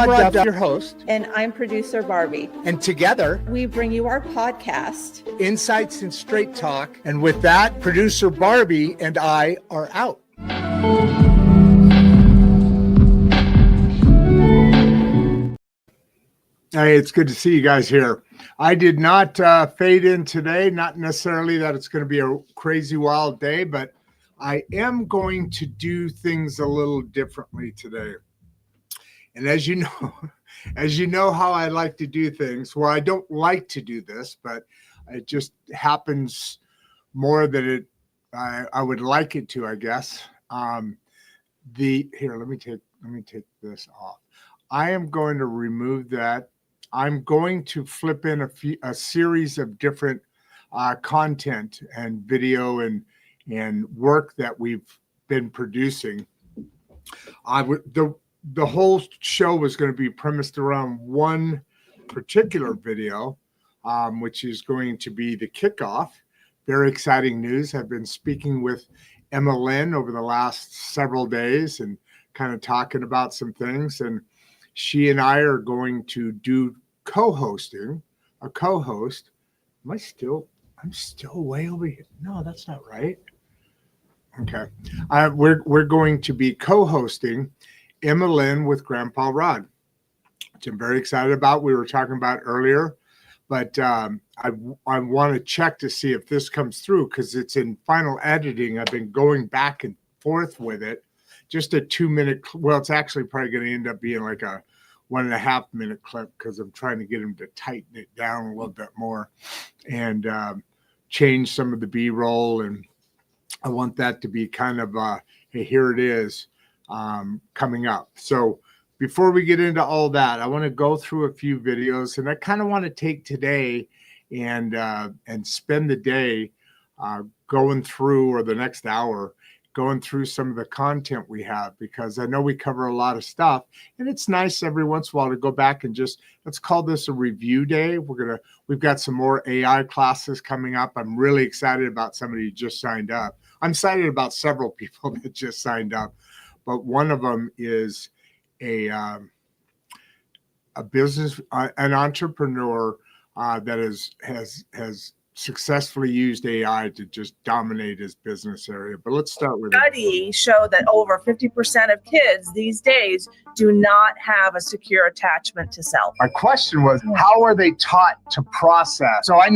Duff, your host. And I'm producer Barbie. And together, we bring you our podcast, Insights and Straight Talk. And with that, producer Barbie and I are out. Hey, it's good to see you guys here. I did not fade in today, not necessarily that it's going to be a crazy wild day, but I am going to do things a little differently today. And as you know how I like to do things, well, I don't like to do this, but it just happens more than I would like it to, I guess. Here, let me take this off. I am going to remove that. I'm going to flip in a series of different content and video and work that we've been producing. The whole show was going to be premised around one particular video, which is going to be the kickoff. Very exciting news. I've been speaking with Emma Lynn over the last several days and kind of talking about some things. And she and I are going to do co-hosting, a co-host. I'm still way over here. No, that's not right. Okay. We're going to be co-hosting Emma Lynn with Grandpa Rod, which I'm very excited about. We were talking about earlier, but I want to check to see if this comes through because it's in final editing. I've been going back and forth with it. Just a 2-minute, well, it's actually probably going to end up being like a 1.5-minute clip because I'm trying to get him to tighten it down a little bit more and change some of the B-roll. And I want that to be kind of, hey, here it is coming up. So before we get into all that, I want to go through a few videos, and I kind of want to take today and spend the day going through, or the next hour, going through some of the content we have, because I know we cover a lot of stuff, and it's nice every once in a while to go back and just, let's call this a review day. We've got some more AI classes coming up. I'm really excited about somebody who just signed up. I'm excited about several people that just signed up, but one of them is a business, an entrepreneur that has successfully used AI to just dominate his business area. But let's start with studies show that over 50% of kids these days do not have a secure attachment to self. My question was, how are they taught to process? So I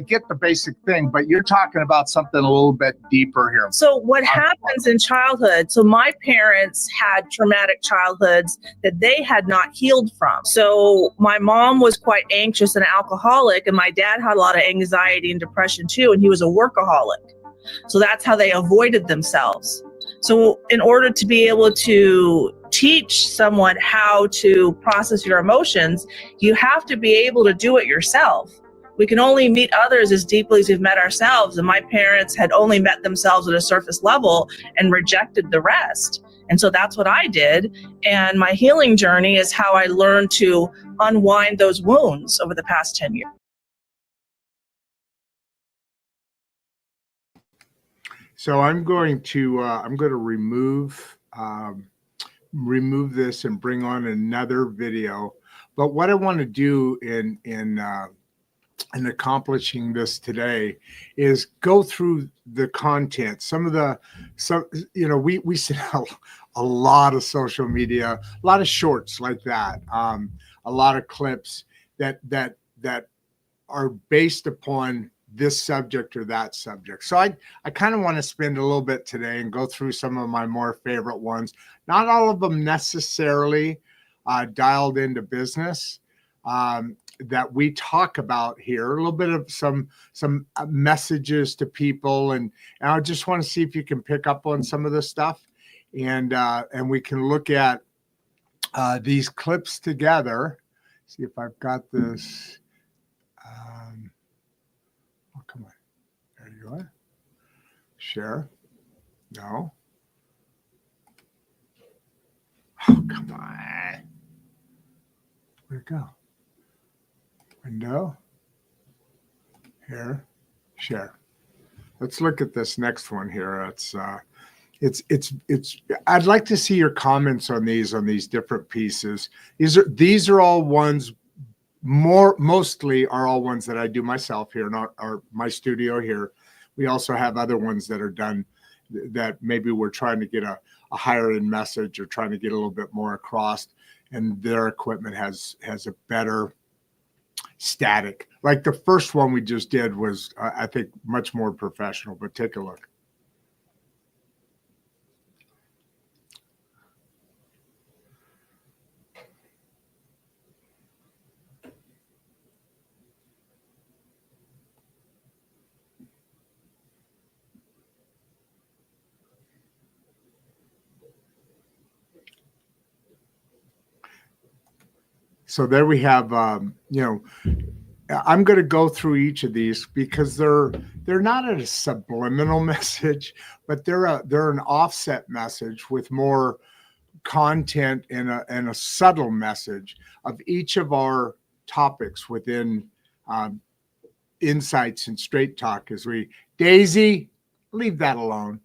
get the basic thing, but you're talking about something a little bit deeper here. So what happens in childhood? So my parents had traumatic childhoods that they had not healed from. So my mom was quite anxious and alcoholic, and my dad had a lot of anxiety and depression too, and he was a workaholic. So that's how they avoided themselves. So in order to be able to teach someone how to process your emotions, you have to be able to do it yourself. We can only meet others as deeply as we've met ourselves, and my parents had only met themselves at a surface level and rejected the rest. And so that's what I did, and my healing journey is how I learned to unwind those wounds over the past 10 years. So I'm going to remove this and bring on another video. But what I want to do in accomplishing this today is go through the content. We send out a lot of social media, a lot of shorts like that, a lot of clips that are based upon this subject or that subject. So I kind of want to spend a little bit today and go through some of my more favorite ones. Not all of them necessarily dialed into business that we talk about here. A little bit of some messages to people, and I just want to see if you can pick up on some of this stuff, and we can look at these clips together. See if I've got this. Come on. There you are. Share. No. Oh, come on. Where'd it go? Window. Here. Share. Let's look at this next one here. it's I'd like to see your comments on these different pieces. These are all ones, mostly are all ones that I do myself here in our my studio here. We also have other ones that are done that maybe we're trying to get a higher end message or trying to get a little bit more across, and their equipment has a better static. Like the first one we just did was I think much more professional, but take a look. So there we have, you know, I'm going to go through each of these because they're not a subliminal message, but they're an offset message with more content and a subtle message of each of our topics within Insights and Straight Talk. As we Daisy, leave that alone.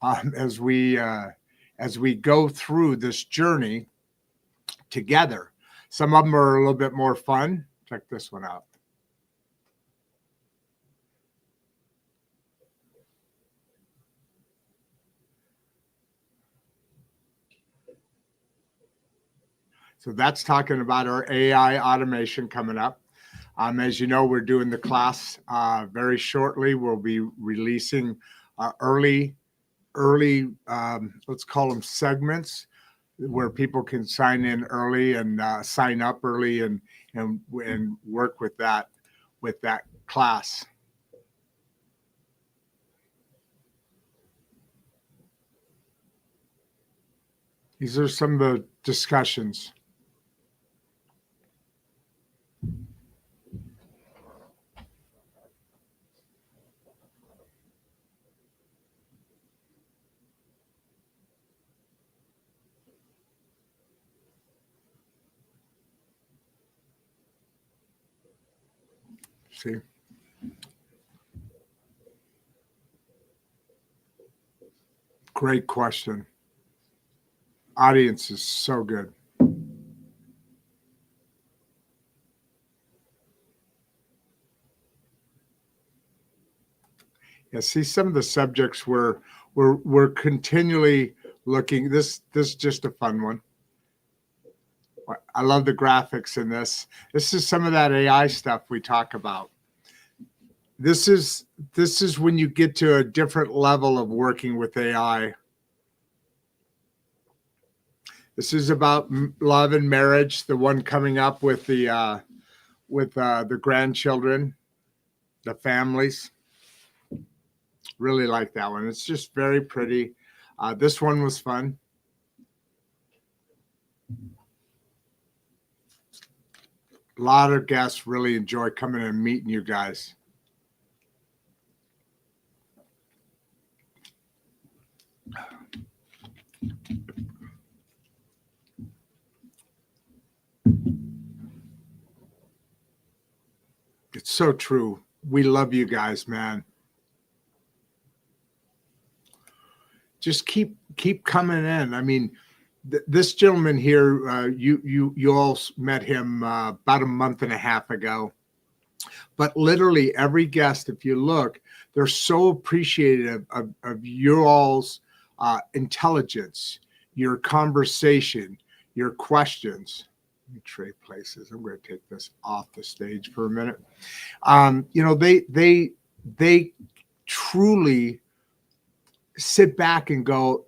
As we go through this journey together. Some of them are a little bit more fun. Check this one out. So that's talking about our AI automation coming up. As you know, we're doing the class very shortly. We'll be releasing early, let's call them segments, where people can sign in early and sign up early and work with that class. These are some of the discussions. See? Great question. Audience is so good. Yeah, see some of the subjects we're continually looking. This is just a fun one. I love the graphics in this. This is some of that AI stuff we talk about. This is when you get to a different level of working with AI. This is about love and marriage. The one coming up with the grandchildren, the families. Really like that one. It's just very pretty. This one was fun. A lot of guests really enjoy coming and meeting you guys. It's so true. We love you guys, man. Just keep coming in. I mean, this gentleman here, you all met him about a month and a half ago. But literally every guest, if you look, they're so appreciative of your all's intelligence, your conversation, your questions. Let me trade places. I'm going to take this off the stage for a minute. You know, they truly sit back and go,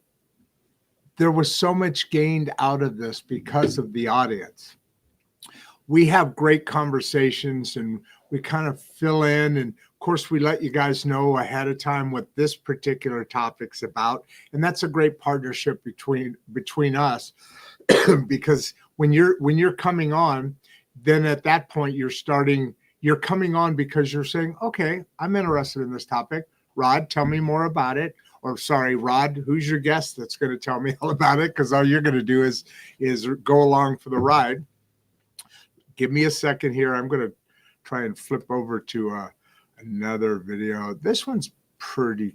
there was so much gained out of this because of the audience. We have great conversations and we kind of fill in, and of course we let you guys know ahead of time what this particular topic's about, and that's a great partnership between us. Because when you're coming on, then at that point you're coming on because you're saying, okay, I'm interested in this topic. Rod, tell me more about it. Or sorry, Rod, who's your guest that's going to tell me all about it? Because all you're going to do is go along for the ride. Give me a second here. I'm going to try and flip over to another video. This one's pretty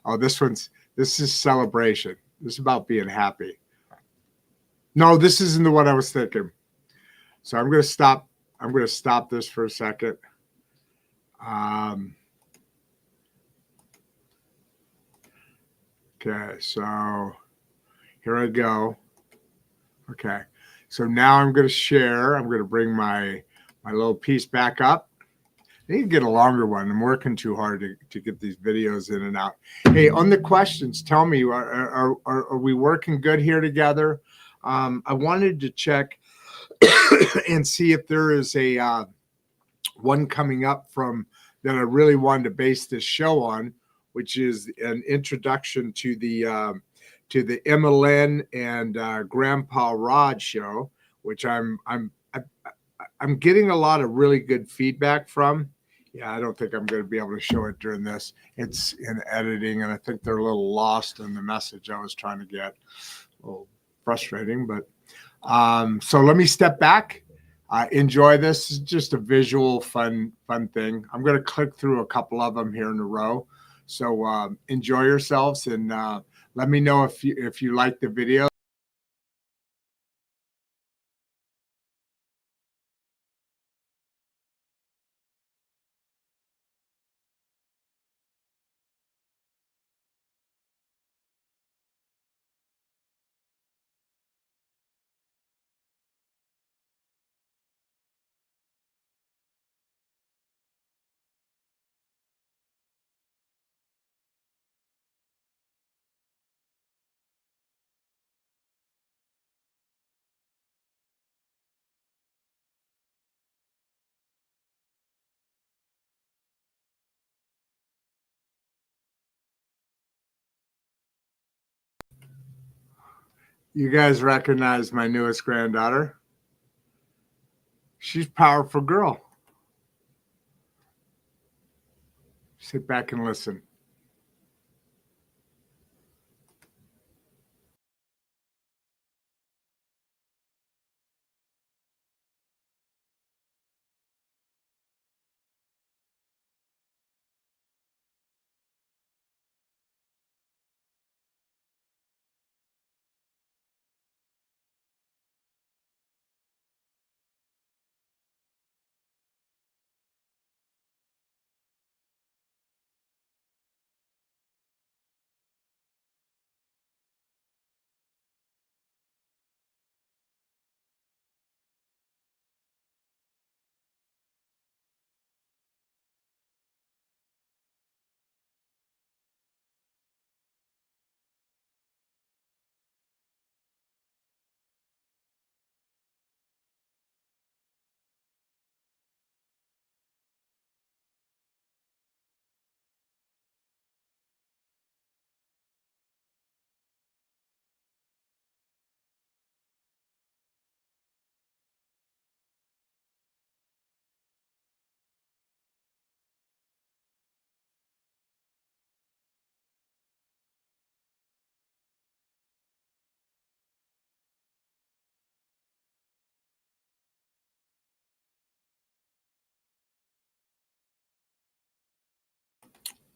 Oh, this is celebration. This is about being happy. No, this isn't the one I was thinking. So I'm going to stop. I'm going to stop this for a second. Okay, so here I go. Okay, so now I'm going to share. I'm going to bring my little piece back up. I need to get a longer one. I'm working too hard to get these videos in and out. Hey, on the questions, tell me, are we working good here together? I wanted to check and see if there is a one coming up from that I really wanted to base this show on, which is an introduction to the Emma Lynn and Grandpa Rod show, which I'm getting a lot of really good feedback from. Yeah, I don't think I'm going to be able to show it during this. It's in editing, and I think they're a little lost in the message I was trying to get. A little frustrating, but so let me step back. Enjoy this. It's just a visual, fun thing. I'm going to click through a couple of them here in a row. So enjoy yourselves, and let me know if you like the video. You guys recognize my newest granddaughter. She's a powerful girl. Sit back and listen.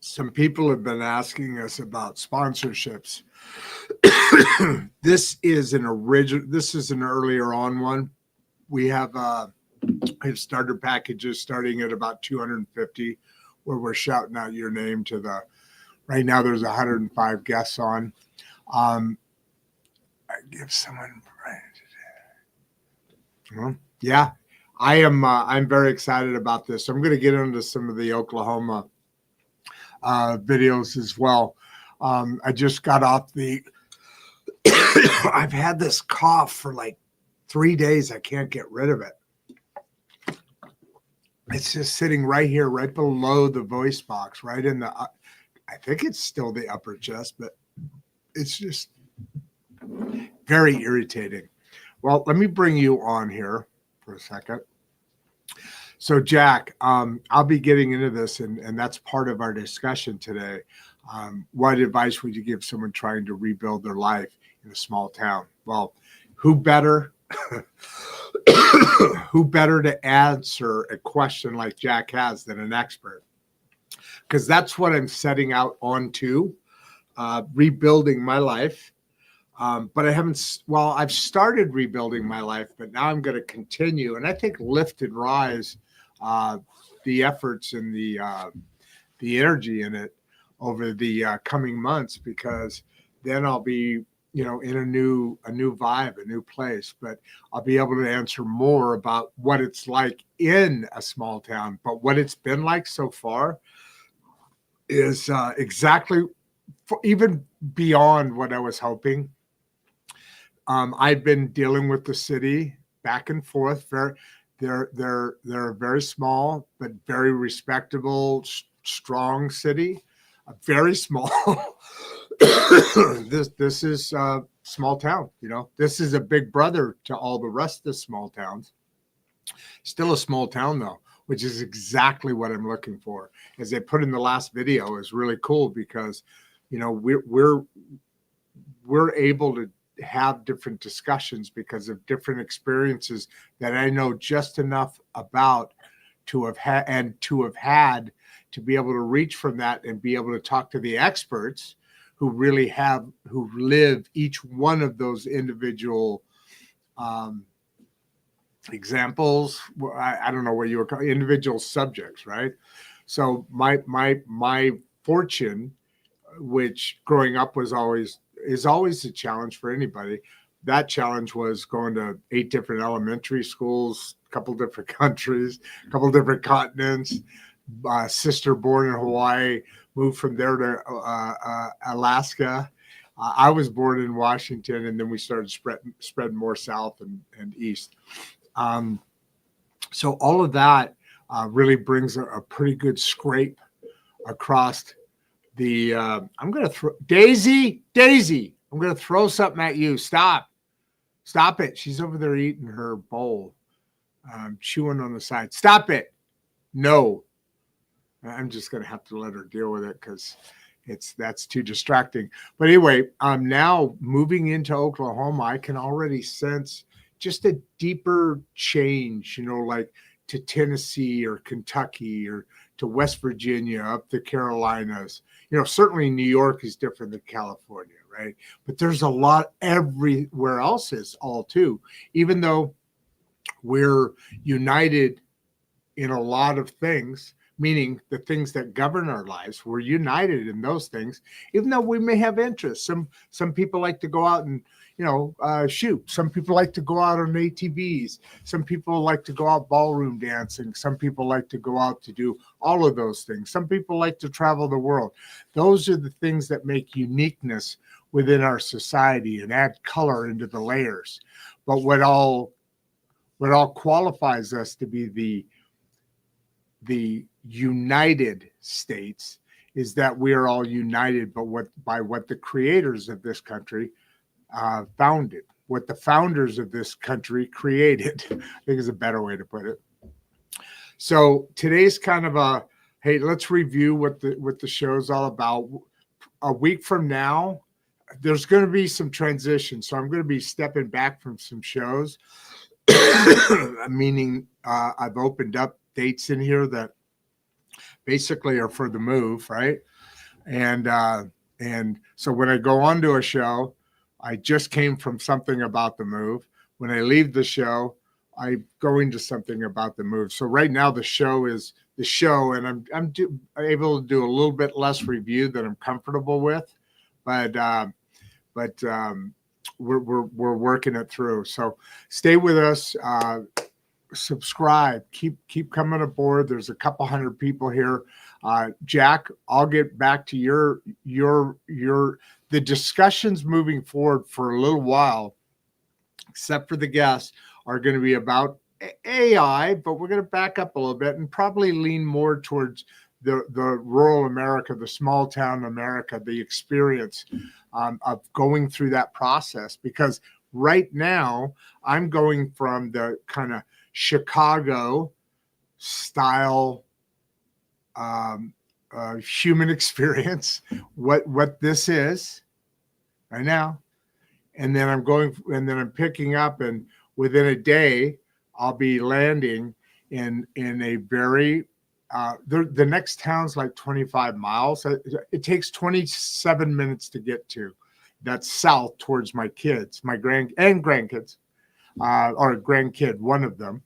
Some people have been asking us about sponsorships. This is an earlier on one. We have starter packages starting at about 250, where we're shouting out your name to the. Right now, there's 105 guests on. I give someone. Yeah, I am. I'm very excited about this. I'm going to get into some of the Oklahoma videos as well. I just got off the. I've had this cough for like 3 days. I can't get rid of it. It's just sitting right here, right below the voice box, right in the. I think it's still the upper chest, but it's just very irritating. Well, let me bring you on here for a second. So, Jack, I'll be getting into this, and that's part of our discussion today. What advice would you give someone trying to rebuild their life in a small town? Well, who better to answer a question like Jack has than an expert? because that's what I'm setting out onto, rebuilding my life. But I haven't, well, I've started rebuilding my life, but now I'm going to continue. And I think lift and rise, the efforts and the energy in it over the coming months, because then I'll be, in a new vibe, a new place, but I'll be able to answer more about what it's like in a small town. But what it's been like so far is exactly even beyond what I was hoping. I've been dealing with the city back and forth. They're a very small but very respectable, strong city. Very small. This is a small town. This is a big brother to all the rest of the small towns. Still a small town though, which is exactly what I'm looking for. As they put in the last video, is really cool because we're able to have different discussions because of different experiences that I know just enough about to have had to be able to reach from that and be able to talk to the experts who live each one of those individual examples. I don't know what you would call individual subjects, right? So my fortune, which growing up is always a challenge for anybody. That challenge was going to 8 different elementary schools, a couple different countries, a couple different continents. Sister born in Hawaii, moved from there to Alaska. I was born in Washington, and then we started spreading more south and east. So all of that really brings a pretty good scrape across the. I'm going to throw Daisy. I'm going to throw something at you. Stop it. She's over there eating her bowl, chewing on the side. Stop it. No. I'm just going to have to let her deal with it because that's too distracting. But anyway, now moving into Oklahoma, I can already sense just a deeper change, like to Tennessee or Kentucky or to West Virginia, up the Carolinas. Certainly New York is different than California, right? But there's a lot everywhere else is all too, even though we're united in a lot of things, meaning the things that govern our lives. We're united in those things, even though we may have interests. Some people like to go out and shoot. Some people like to go out on ATVs. Some people like to go out ballroom dancing. Some people like to go out to do all of those things. Some people like to travel the world. Those are the things that make uniqueness within our society and add color into the layers. But what all qualifies us to be the United States is that we are all united, but by what the creators of this country founded, what the founders of this country created. I think is a better way to put it. So today's kind of hey, let's review what the show's all about. A week from now, there's going to be some transition, so I'm going to be stepping back from some shows, meaning I've opened up dates in here that basically are for the move, right? And so when I go on to a show, I just came from something about the move. When I leave the show, I go into something about the move. So right now the show is the show, and I'm able to do a little bit less review than I'm comfortable with, but we're working it through. So stay with us. Subscribe, keep coming aboard. There's a couple hundred people here. Jack, I'll get back to the discussions moving forward for a little while, except for the guests, are going to be about AI, but we're going to back up a little bit and probably lean more towards the rural America, the small town America, the experience of going through that process. Because right now I'm going from the kind of Chicago style human experience, what this is right now, and then I'm picking up, and within a day I'll be landing in a very the next town's like 25 miles. It takes 27 minutes to get to. That's south towards my kids, my grandkids, or grandkid, one of them.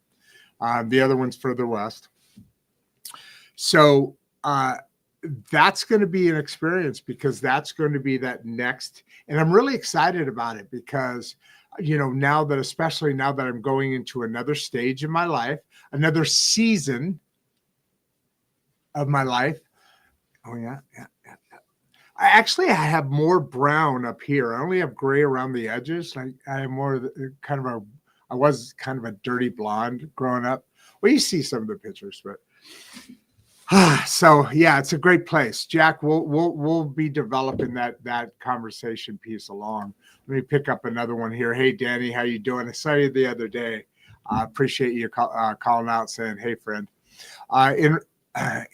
The other one's further west. So that's going to be an experience, because that's going to be that next. And I'm really excited about it because, especially now that I'm going into another stage in my life, another season of my life. Oh, yeah. I have more brown up here. I only have gray around the edges. I have more I was kind of a dirty blonde growing up. Well, you see some of the pictures, but so yeah, it's a great place. Jack, we'll be developing that conversation piece along. Let me pick up another one here. Hey, Danny, how you doing? I saw you the other day. I appreciate you calling out, saying, "Hey, friend."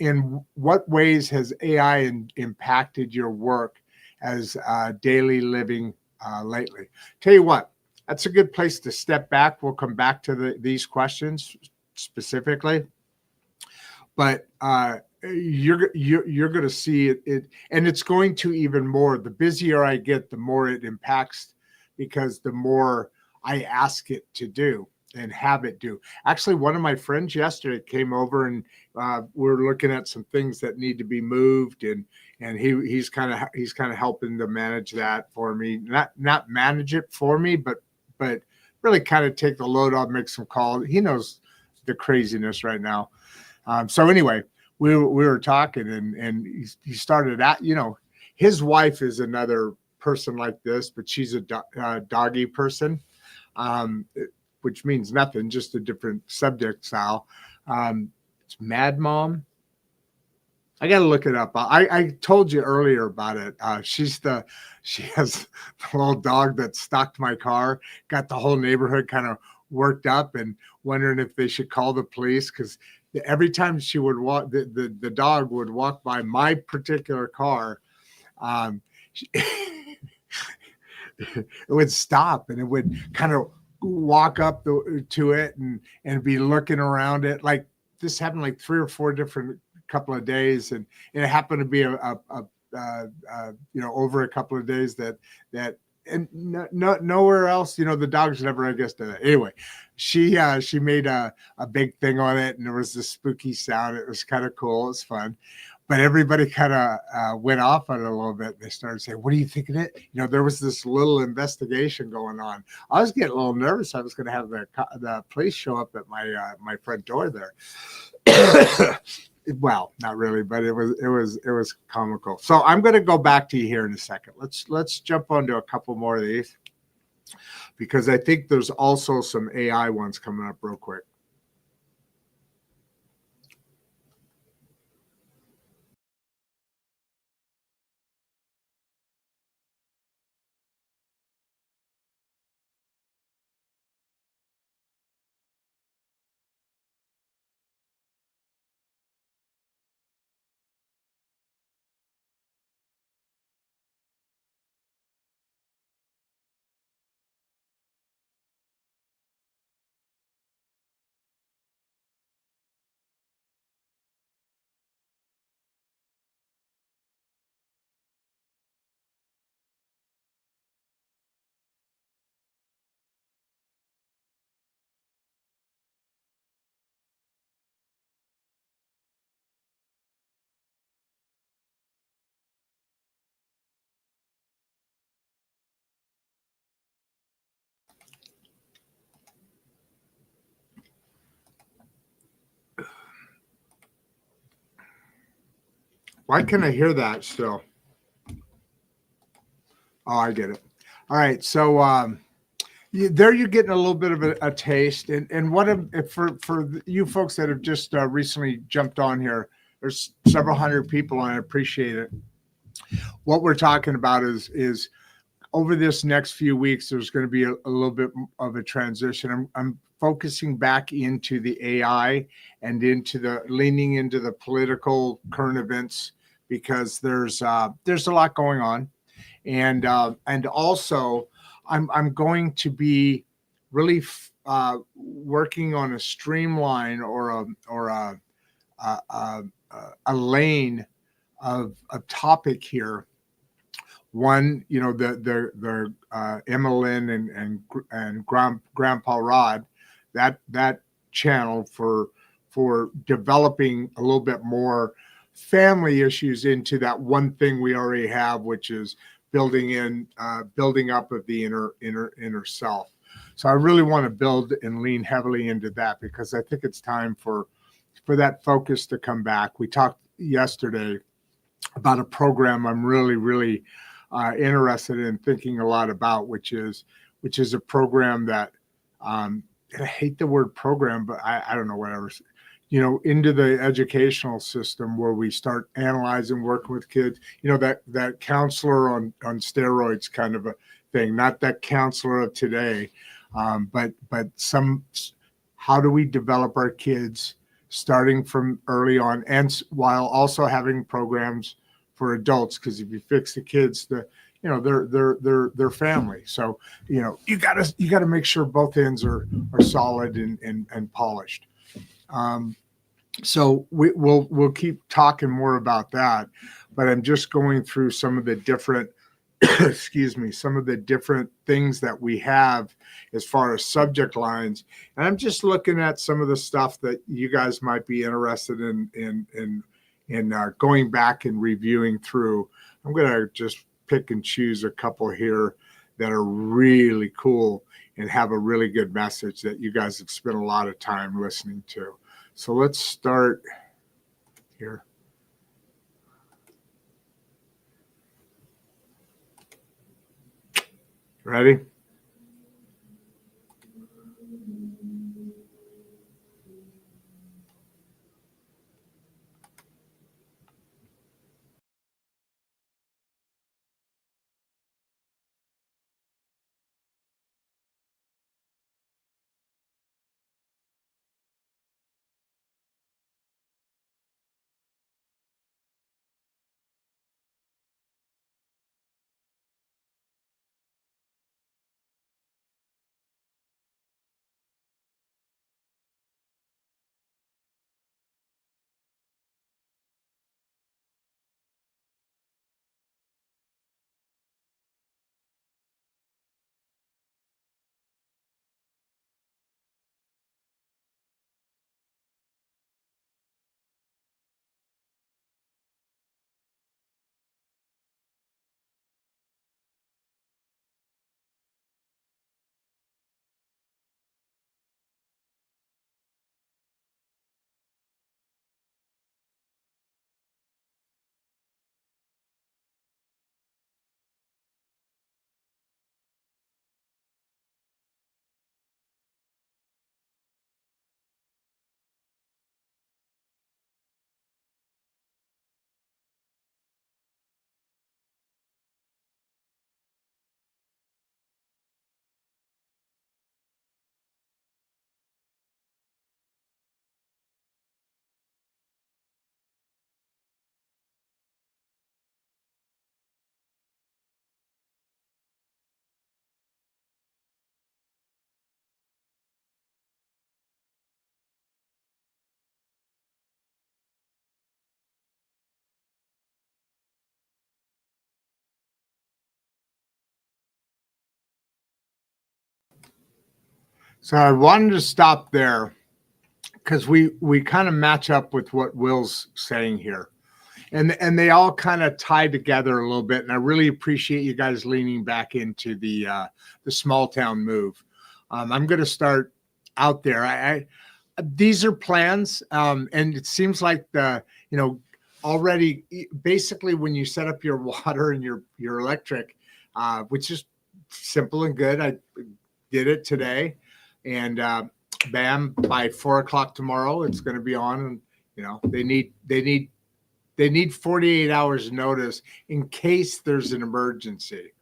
In what ways has AI impacted your work as daily living lately? Tell you what, that's a good place to step back. We'll come back to these questions specifically, but you're going to see it, and it's going to even more. The busier I get, the more it impacts, because the more I ask it to do and have it do. Actually, one of my friends yesterday came over, and we're looking at some things that need to be moved, and he's kind of helping to manage that for me. Not manage it for me, but really kind of take the load off, make some calls. He knows the craziness right now. So anyway, we were talking, and he started at, his wife is another person like this, but she's a doggy person. Which means nothing, just a different subject style. It's Mad Mom. I got to look it up. I told you earlier about it. She has the little dog that stalked my car, got the whole neighborhood kind of worked up and wondering if they should call the police, because every time she would walk, the dog would walk by my particular car. It would stop, and it would kind of walk up to it and be looking around it. Like, this happened like 3 or 4 different couple of days, and it happened to be over a couple of days that and nowhere else, the dogs never, I guess, did that. Anyway, she made a big thing on it, and there was this spooky sound. It was kind of cool. It was fun. But everybody kind of went off on it a little bit. They started saying, "What do you think of it?" There was this little investigation going on. I was getting a little nervous. I was going to have the police show up at my front door there. Well, not really, but it was comical. So I'm going to go back to you here in a second. Let's jump onto a couple more of these, because I think there's also some AI ones coming up real quick. Why can I hear that still? Oh, I get it. All right. So there you're getting a little bit of a taste. And what for you folks that have just recently jumped on here, there's several hundred people, and I appreciate it. What we're talking about is over this next few weeks, there's going to be a little bit of a transition. I'm focusing back into the AI and leaning into the political current events, because there's a lot going on, and also I'm going to be really working on a streamline or a lane of topic here. One, the Emma Lynn and Grandpa Rod, that channel for developing a little bit more family issues into that one thing we already have, which is building up of the inner self. So I really want to build and lean heavily into that, because I think it's time for that focus to come back. We talked yesterday about a program I'm really interested in thinking a lot about, which is a program that I hate the word program, but I don't know, whatever, into the educational system, where we start analyzing, working with kids, that counselor on steroids kind of a thing, not that counselor of today, but how do we develop our kids starting from early on, and while also having programs for adults, because if you fix the kids, their family. So you gotta make sure both ends are solid and polished. So we'll keep talking more about that, but I'm just going through some of the different some of the different things that we have as far as subject lines, and I'm just looking at some of the stuff that you guys might be interested in going back and reviewing through. I'm going to just pick and choose a couple here that are really cool and have a really good message that you guys have spent a lot of time listening to. So let's start here. Ready? So I wanted to stop there because we kind of match up with what Will's saying here, and they all kind of tie together a little bit. And I really appreciate you guys leaning back into the small town move. I'm going to start out there. These are plans, and it seems like already basically when you set up your water and your electric, which is simple and good. I did it today. And bam, by 4:00 tomorrow, it's going to be on. And they need 48 hours notice in case there's an emergency.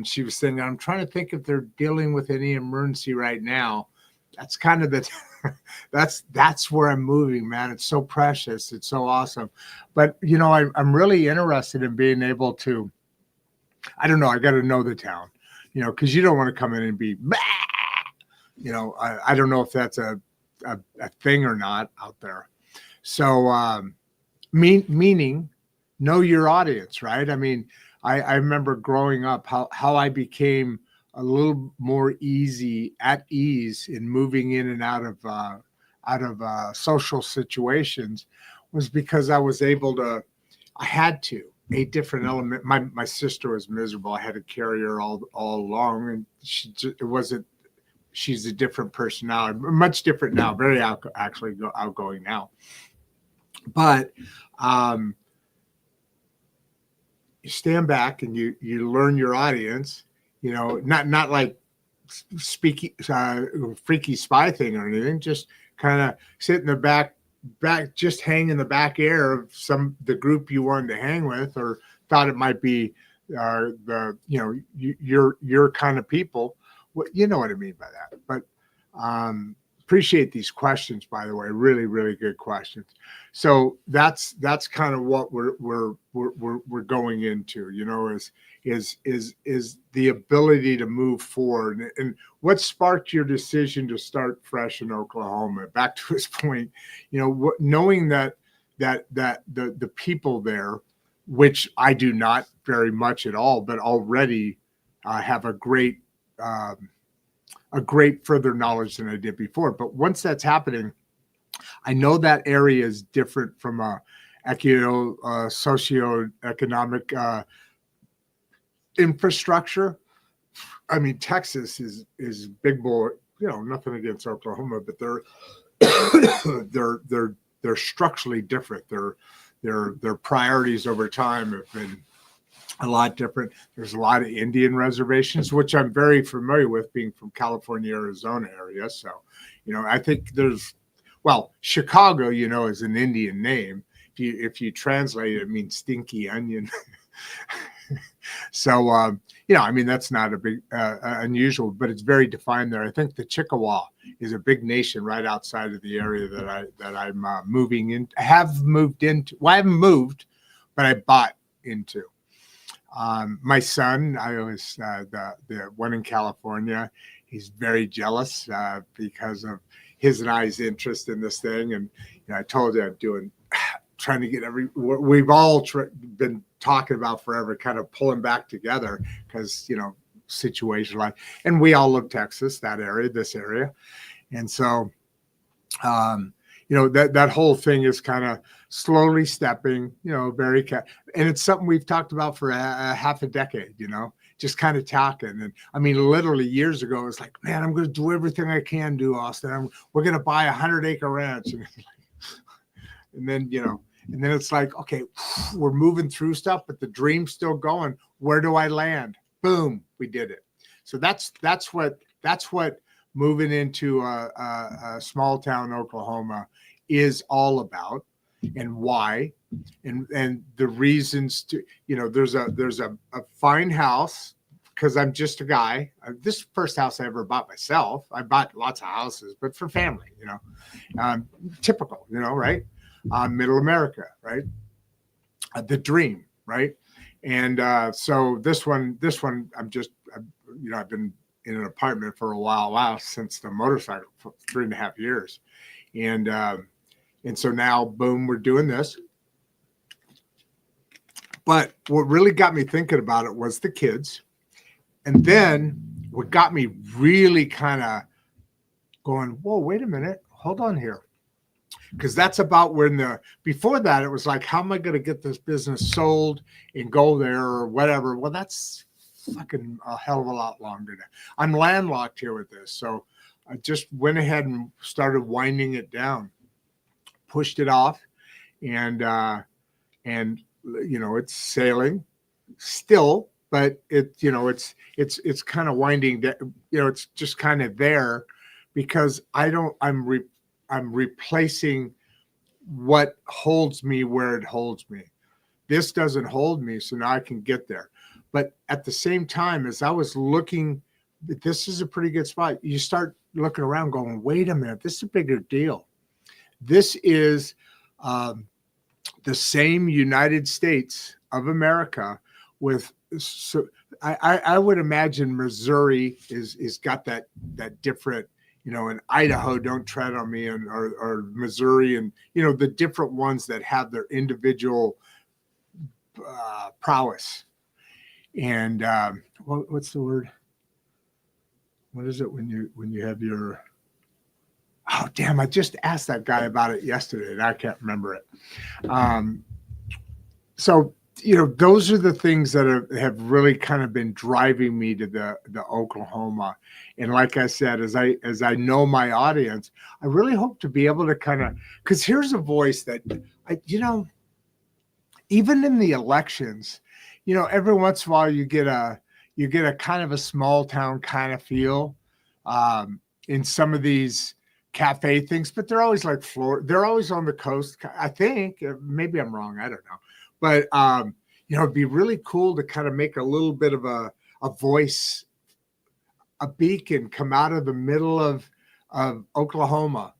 She was saying, I'm trying to think if they're dealing with any emergency right now. That's kind of that's where I'm moving, man. It's so precious. It's so awesome. But I'm really interested in being able to. I don't know. I got to know the town, because you don't want to come in and be. Bah! I don't know if that's a thing or not out there. So meaning know your audience, right? I mean, I remember growing up how I became a little more at ease in moving in and out of social situations was because I had to. A different element. My sister was miserable. I had to carry her all along, and it wasn't. She's a different personality, much different now. Very outgoing now, but you stand back and you learn your audience. You know, not like speaky freaky spy thing or anything. Just kind of sit in the back, just hang in the back air of the group you wanted to hang with, or thought it might be your kind of people. You know what I mean by that. But appreciate these questions, by the way. Really, really good questions. So that's kind of what we're going into. You know, is the ability to move forward. And what sparked your decision to start fresh in Oklahoma? Back to his point, you know, knowing that the people there, which I do not very much at all, but already have a great further knowledge than I did before. But once that's happening, I know that area is different from a socioeconomic infrastructure. I mean, Texas is big boy. You know, nothing against Oklahoma, but they're structurally different. Their priorities over time have been a lot different. There's a lot of Indian reservations, which I'm very familiar with, being from California, Arizona area. So, you know, I think Chicago, you know, is an Indian name. If you translate it, it means stinky onion. So, you know, I mean, that's not a big unusual, but it's very defined there. I think the Chippewa is a big nation right outside of the area that I'm moving in. Have moved into. Well, I haven't moved, but I bought into. My son, I was the one in California. He's very jealous because of his and I's interest in this thing. And you know, I told you I'm trying to get we've all been talking about forever, kind of pulling back together because, you know, situation like, and we all love Texas, this area. And so, you know, that whole thing is kind of slowly stepping, you know, and it's something we've talked about for half a decade, you know, just kind of talking. And I mean, literally years ago, it's like, man, I'm going to do everything I can do, Austin. We're going to buy 100-acre ranch. And then, you know, and then it's like, okay, we're moving through stuff, but the dream's still going. Where do I land? Boom, we did it. So that's what moving into a small town Oklahoma is all about, and why, and the reasons to, you know, there's a fine house, because I'm just a guy. This is the first house I ever bought myself. I bought lots of houses, but for family, you know, typical, you know, right? Middle America, right? The dream, right? And so this one, you know, I've been in an apartment for a while since the motorcycle for 3.5 years. And so now, boom, we're doing this. But what really got me thinking about it was the kids. And then what got me really kind of going, whoa, wait a minute, hold on here. Because that's about when before that, it was like, how am I going to get this business sold and go there or whatever? Well, that's fucking a hell of a lot longer now. I'm landlocked here with this. So I just went ahead and started winding it down, pushed it off, and you know, it's sailing still, but it's kind of winding that, you know, it's just kind of there because I'm replacing what holds me where it holds me. This doesn't hold me, so now I can get there. But at the same time, as I was looking, this is a pretty good spot. You start looking around going, wait a minute, this is a bigger deal. This is the same United States of America with, so I would imagine Missouri is got that different in Idaho, don't tread on me, and or Missouri, and the different ones that have their individual prowess. And what's the word? What is it when you have your? Oh damn! I just asked that guy about it yesterday, and I can't remember it. So those are the things that have really kind of been driving me to the Oklahoma. And like I said, as I know my audience, I really hope to be able to kind of, because here's a voice that even in the elections, every once in a while you get a kind of a small town kind of feel in some of these cafe things, but they're always like Florida. They're always on the coast. I think maybe I'm wrong. I don't know. But, it'd be really cool to kind of make a little bit of a voice, a beacon, come out of the middle of Oklahoma,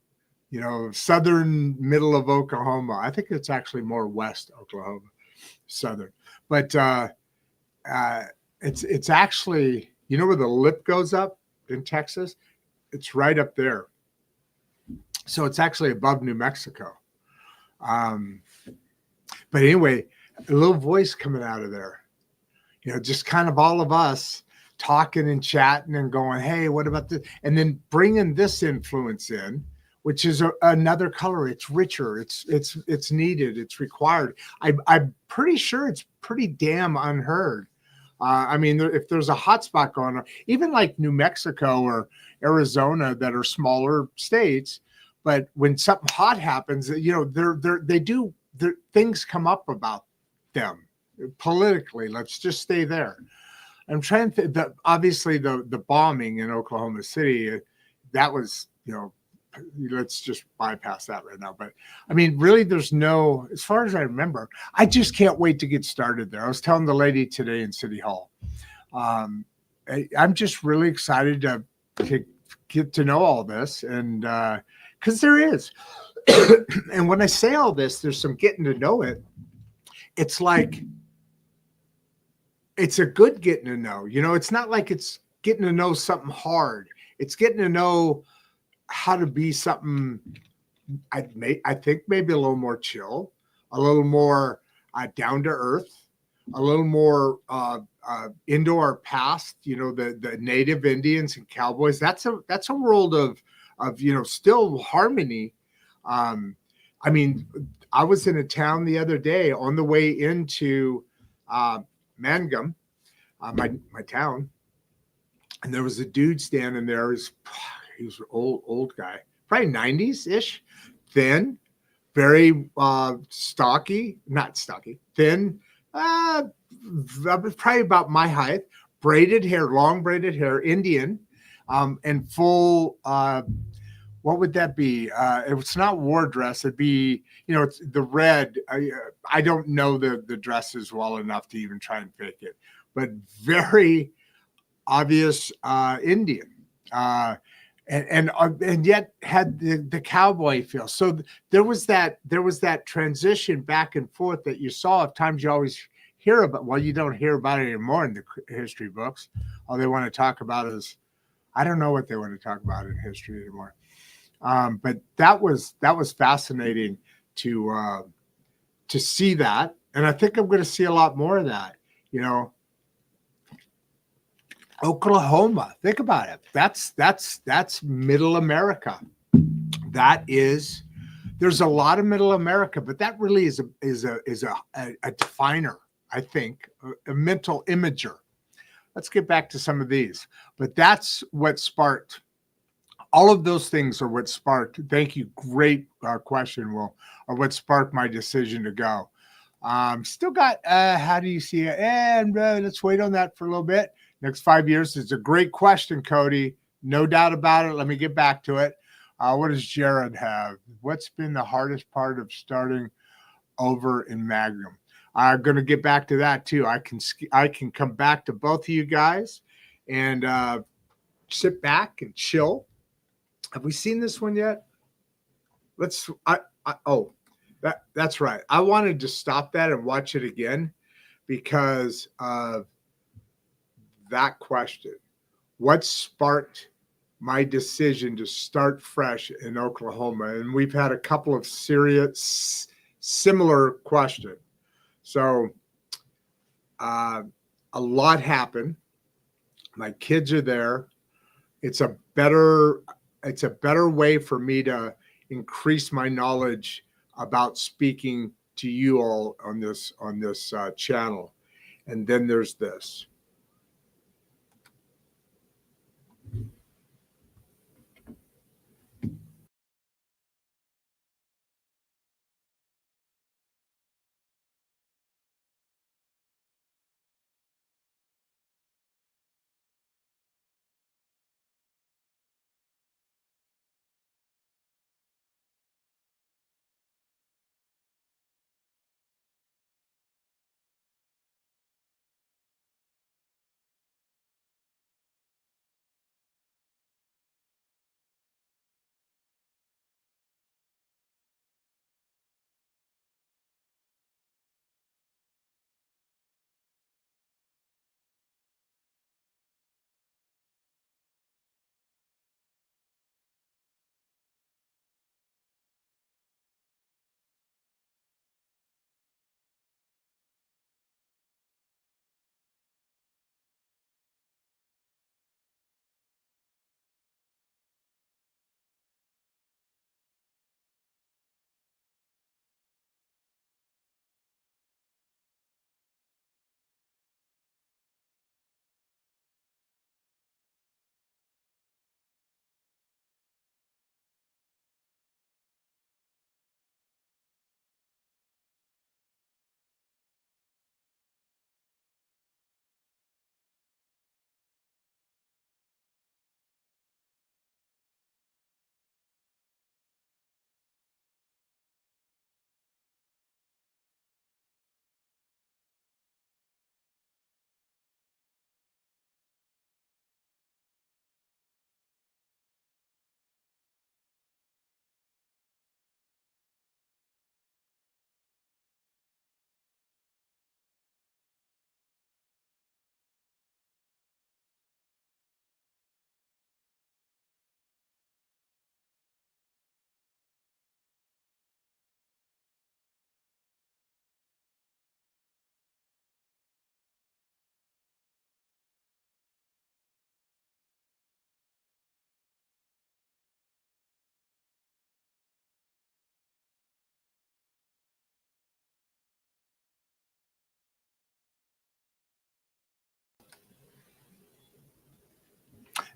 southern middle of Oklahoma. I think it's actually more west Oklahoma, southern. But it's actually, where the lip goes up in Texas? It's right up there. So it's actually above New Mexico. But anyway, a little voice coming out of there, just kind of all of us talking and chatting and going, hey, what about this? And then bringing this influence in, which is another color. It's richer. It's needed. It's required. I'm pretty sure it's pretty damn unheard. If there's a hot spot going on, even like New Mexico or Arizona that are smaller states, but when something hot happens, things come up about them politically. Let's just stay there. I'm trying to obviously the bombing in Oklahoma City, that was, let's just bypass that right now. But really there's no, as far as I remember, I just can't wait to get started there. I was telling the lady today in City Hall, I'm just really excited to get to know all this. And because there is, and when I say all this, there's some getting to know it. It's like, it's a good getting to know, it's not like it's getting to know something hard. It's getting to know how to be something, I think maybe a little more chill, a little more down to earth, a little more into our past, the native Indians and cowboys. That's a world of still harmony. I was in a town the other day on the way into Mangum, my town, and there was a dude standing there. He was an old guy, probably 90s-ish, thin, very stocky, not stocky, thin, probably about my height, braided hair, long braided hair, Indian, and full, what would that be? It's not war dress. It'd be, it's the red. I don't know the dresses well enough to even try and fake it, but very obvious Indian, and yet had the cowboy feel. So there was that transition back and forth that you saw. At times you always hear about. Well, you don't hear about it anymore in the history books. All they want to talk about is, I don't know what they want to talk about in history anymore. But that was fascinating to see that, and I think I'm going to see a lot more of that. Oklahoma, think about it. That's Middle America. There's a lot of Middle America, but that really is a definer. I think a mental imager. Let's get back to some of these, but that's what sparked. All of those things are what sparked. Thank you. Great question, Will. Are what sparked my decision to go. Still got, how do you see it? And let's wait on that for a little bit. Next 5 years. It's a great question, Cody. No doubt about it. Let me get back to it. What does Jared have? What's been the hardest part of starting over in Mangum? I'm going to get back to that too. I can come back to both of you guys and sit back and chill. Have we seen this one yet? That's right. I wanted to stop that and watch it again because of that question. What sparked my decision to start fresh in Oklahoma. And we've had a couple of serious similar questions. So a lot happened. My kids are there. It's a better way for me to increase my knowledge about speaking to you all on this channel. And then there's this.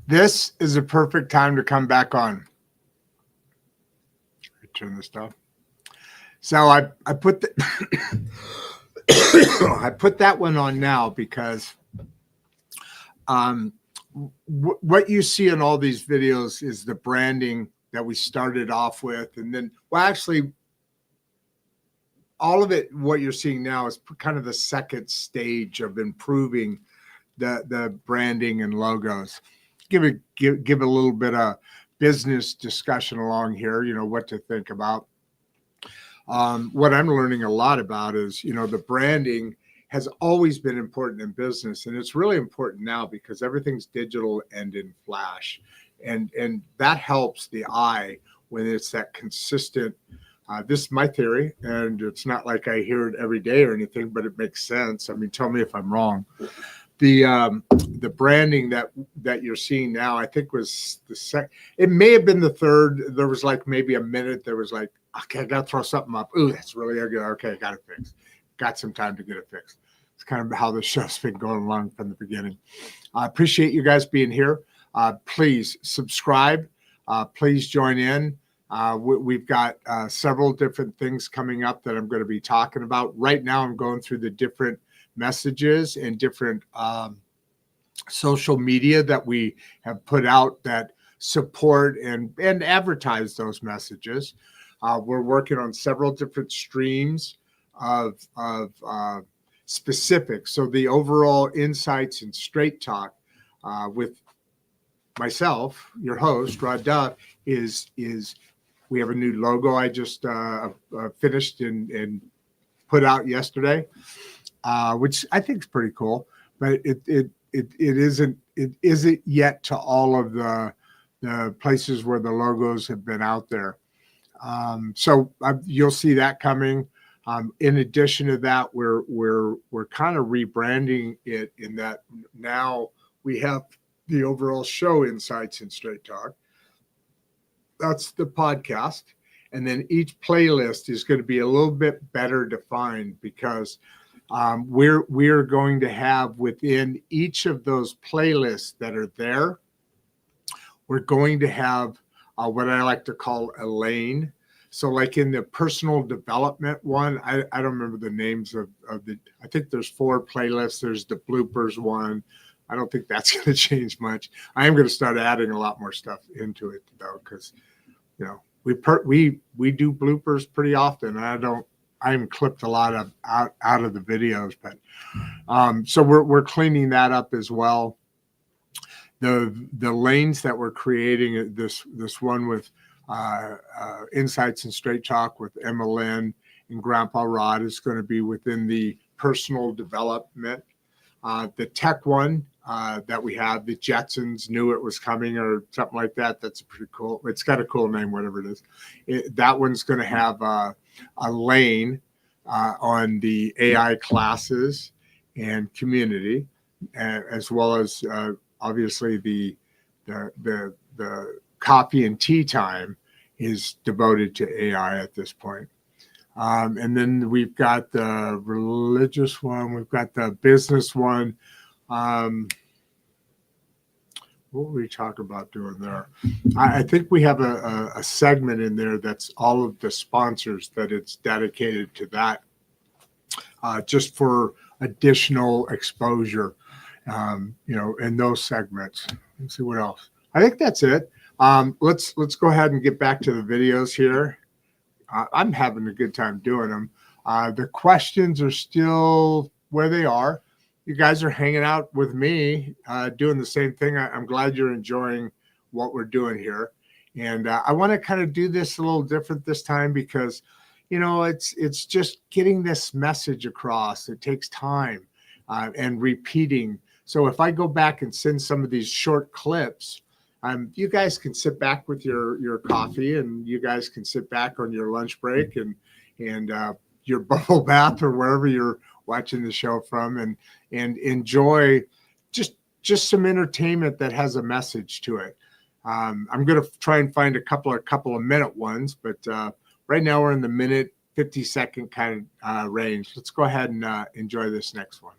This is a perfect time to come back on. Turn this down. So I put I put that one on now because what you see in all these videos is the branding that we started off with, and then actually all of it. What you're seeing now is kind of the second stage of improving the branding and logos. Give a little bit of business discussion along here, what to think about. What I'm learning a lot about is, the branding has always been important in business, and it's really important now because everything's digital and in flash, and that helps the eye when it's that consistent. This is my theory, and it's not like I hear it every day or anything, but it makes sense. I mean, tell me if I'm wrong. The branding that you're seeing now, I think was the second. It may have been the third. There was like maybe a minute. There was like, okay, I got to throw something up. Ooh, that's really good. Okay, I got it fixed. Got some time to get it fixed. It's kind of how the show's been going along from the beginning. I appreciate you guys being here. Please subscribe. Please join in. We've got several different things coming up that I'm going to be talking about. Right now, I'm going through the different messages and different social media that we have put out that support and advertise those messages. We're working on several different streams of specifics. So the overall insights and straight talk with myself, your host, Rod Duff, is we have a new logo I just finished and put out yesterday. Which I think is pretty cool, but it isn't yet to all of the places where the logos have been out there. So you'll see that coming. In addition to that, we're kind of rebranding it in that now we have the overall show, Insights and Straight Talk. That's the podcast. And then each playlist is going to be a little bit better defined because we're going to have within each of those playlists that are there, we're going to have what I like to call a lane. So like in the personal development one, I don't remember the names of the, I think there's 4 playlists. There's the bloopers one. I don't think that's going to change much. I am going to start adding a lot more stuff into it though, because, you know, we do bloopers pretty often. I'm clipped a lot of out of the videos, but so we're cleaning that up as well. The lanes that we're creating, this one with Insights and Straight Talk with Emma Lynn and Grandpa Rod is going to be within the personal development. The tech one that we have, the Jetsons knew it was coming or something like that. That's pretty cool. It's got a cool name, whatever it is. That one's going to have a lane on the AI classes and community, as well as obviously the coffee and tea time is devoted to AI at this point. And then we've got the religious one. We've got the business one. What were we talking about doing there? I think we have a segment in there that's all of the sponsors that it's dedicated to that, just for additional exposure, in those segments. Let's see what else. I think that's it. Let's go ahead and get back to the videos here. I'm having a good time doing them. The questions are still where they are. You guys are hanging out with me, doing the same thing. I'm glad you're enjoying what we're doing here. And I want to kind of do this a little different this time because, it's just getting this message across. It takes time and repeating. So if I go back and send some of these short clips, you guys can sit back with your coffee, and you guys can sit back on your lunch break and your bubble bath or wherever you're watching the show from, and enjoy just some entertainment that has a message to it. I'm going to try and find a couple of minute ones, but right now we're in the minute 50-second kind of range. Let's go ahead and enjoy this next one.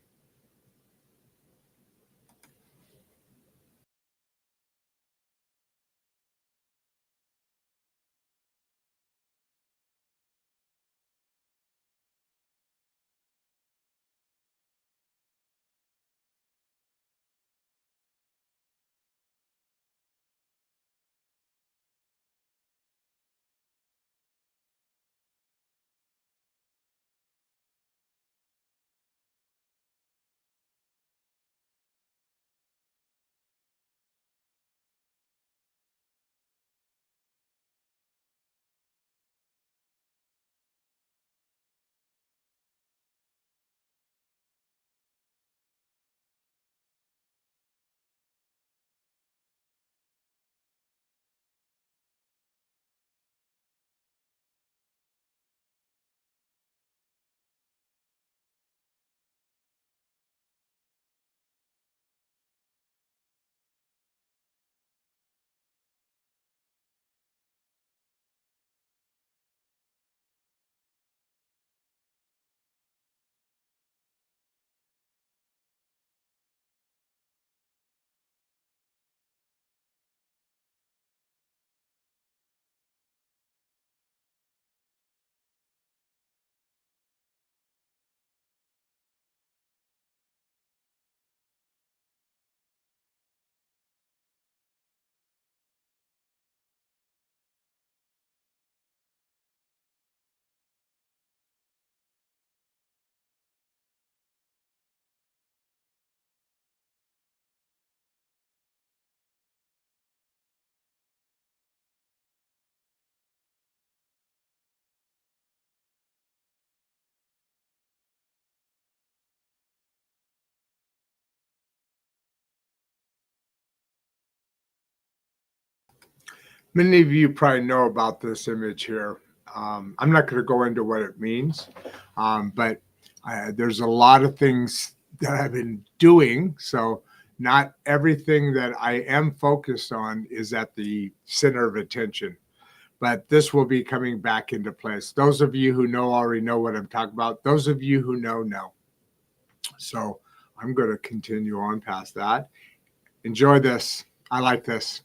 Many of you probably know about this image here. I'm not going to go into what it means, but there's a lot of things that I've been doing. So not everything that I am focused on is at the center of attention, but this will be coming back into place. Those of you who know already know what I'm talking about. Those of you who know. So I'm going to continue on past that. Enjoy this. I like this.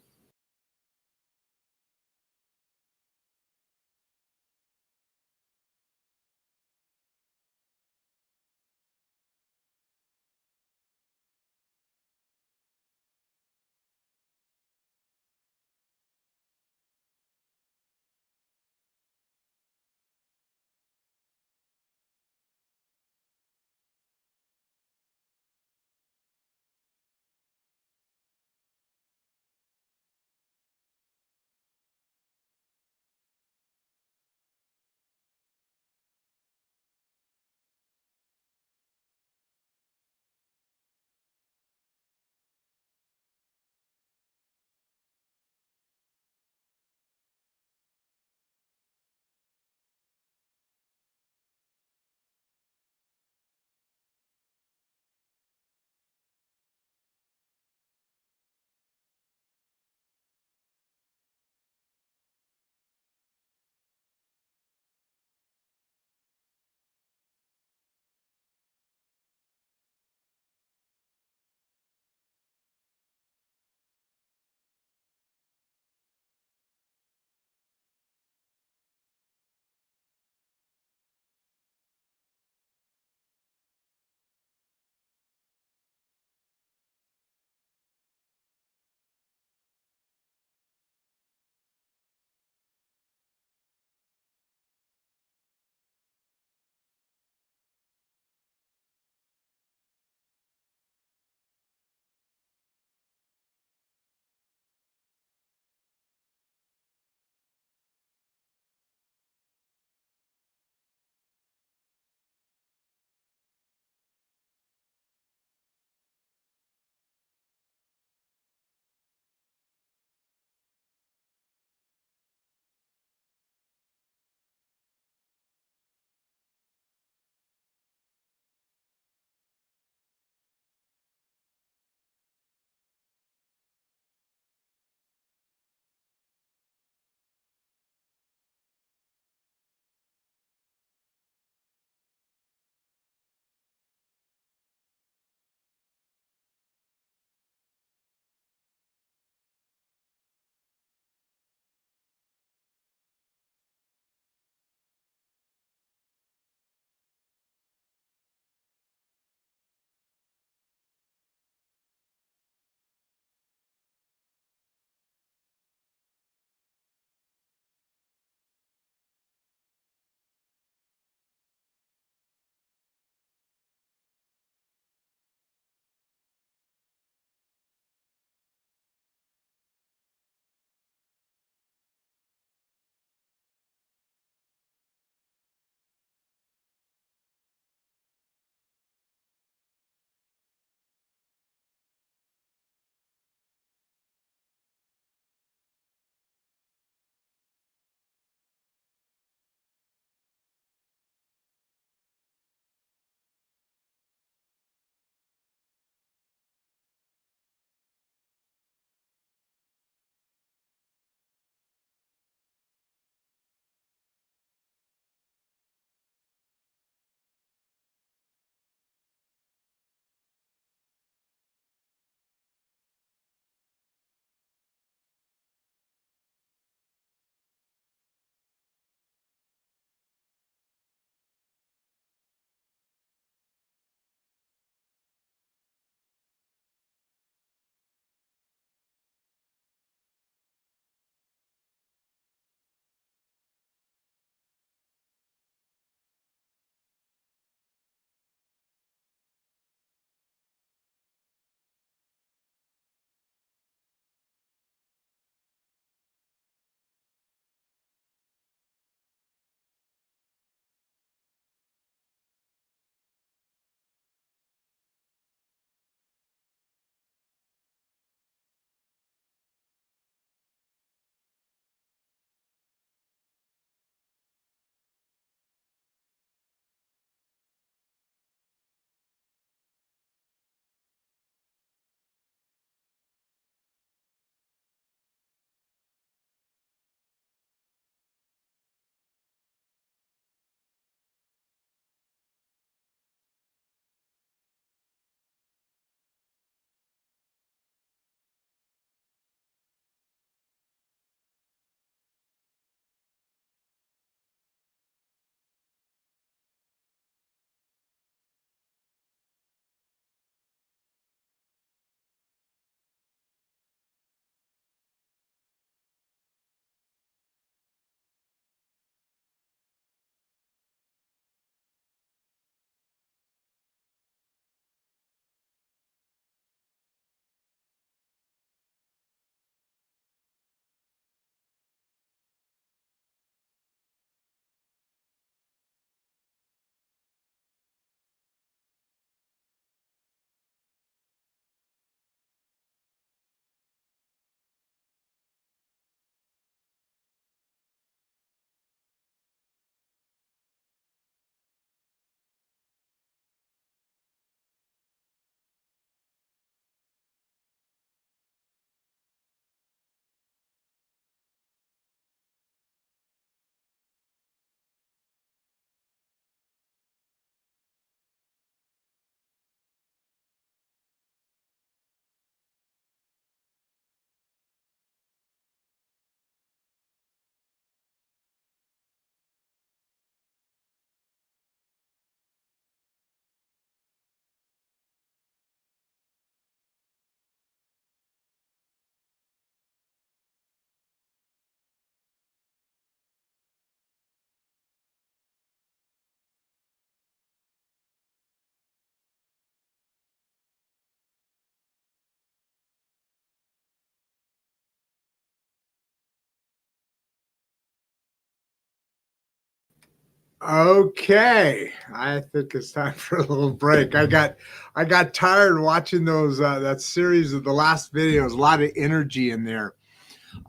Okay, I think it's time for a little break. I got tired watching those that series of the last videos. A lot of energy in there,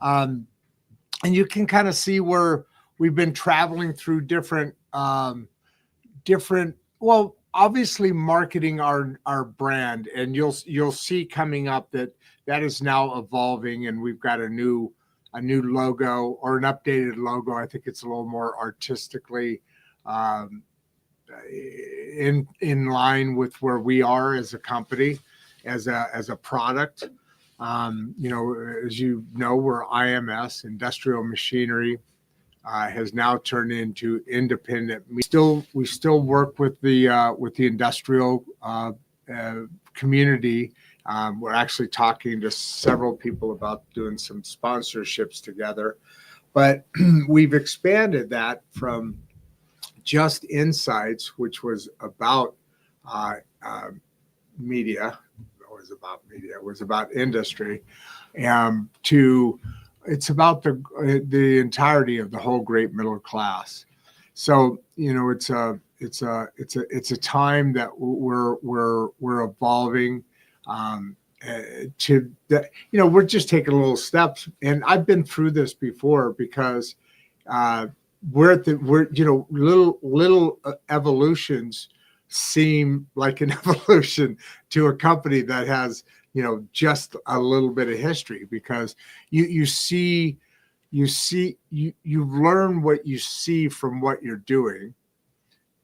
and you can kind of see where we've been traveling through different. Well, obviously marketing our brand, and you'll see coming up that is now evolving, and we've got a new logo or an updated logo. I think it's a little more artistically um, in line with where we are as a company, as a product. As you know, we're IMS, Industrial Machinery, has now turned into independent. We still work with the industrial community. We're actually talking to several people about doing some sponsorships together, but we've expanded that from just insights, which was about uh, uh, media. It was about industry, to it's about the entirety of the whole great middle class. So it's a time that we're evolving, to that. We're just taking little steps, and I've been through this before because uh, we're little evolutions seem like an evolution to a company that has just a little bit of history, because you learn what you see from what you're doing.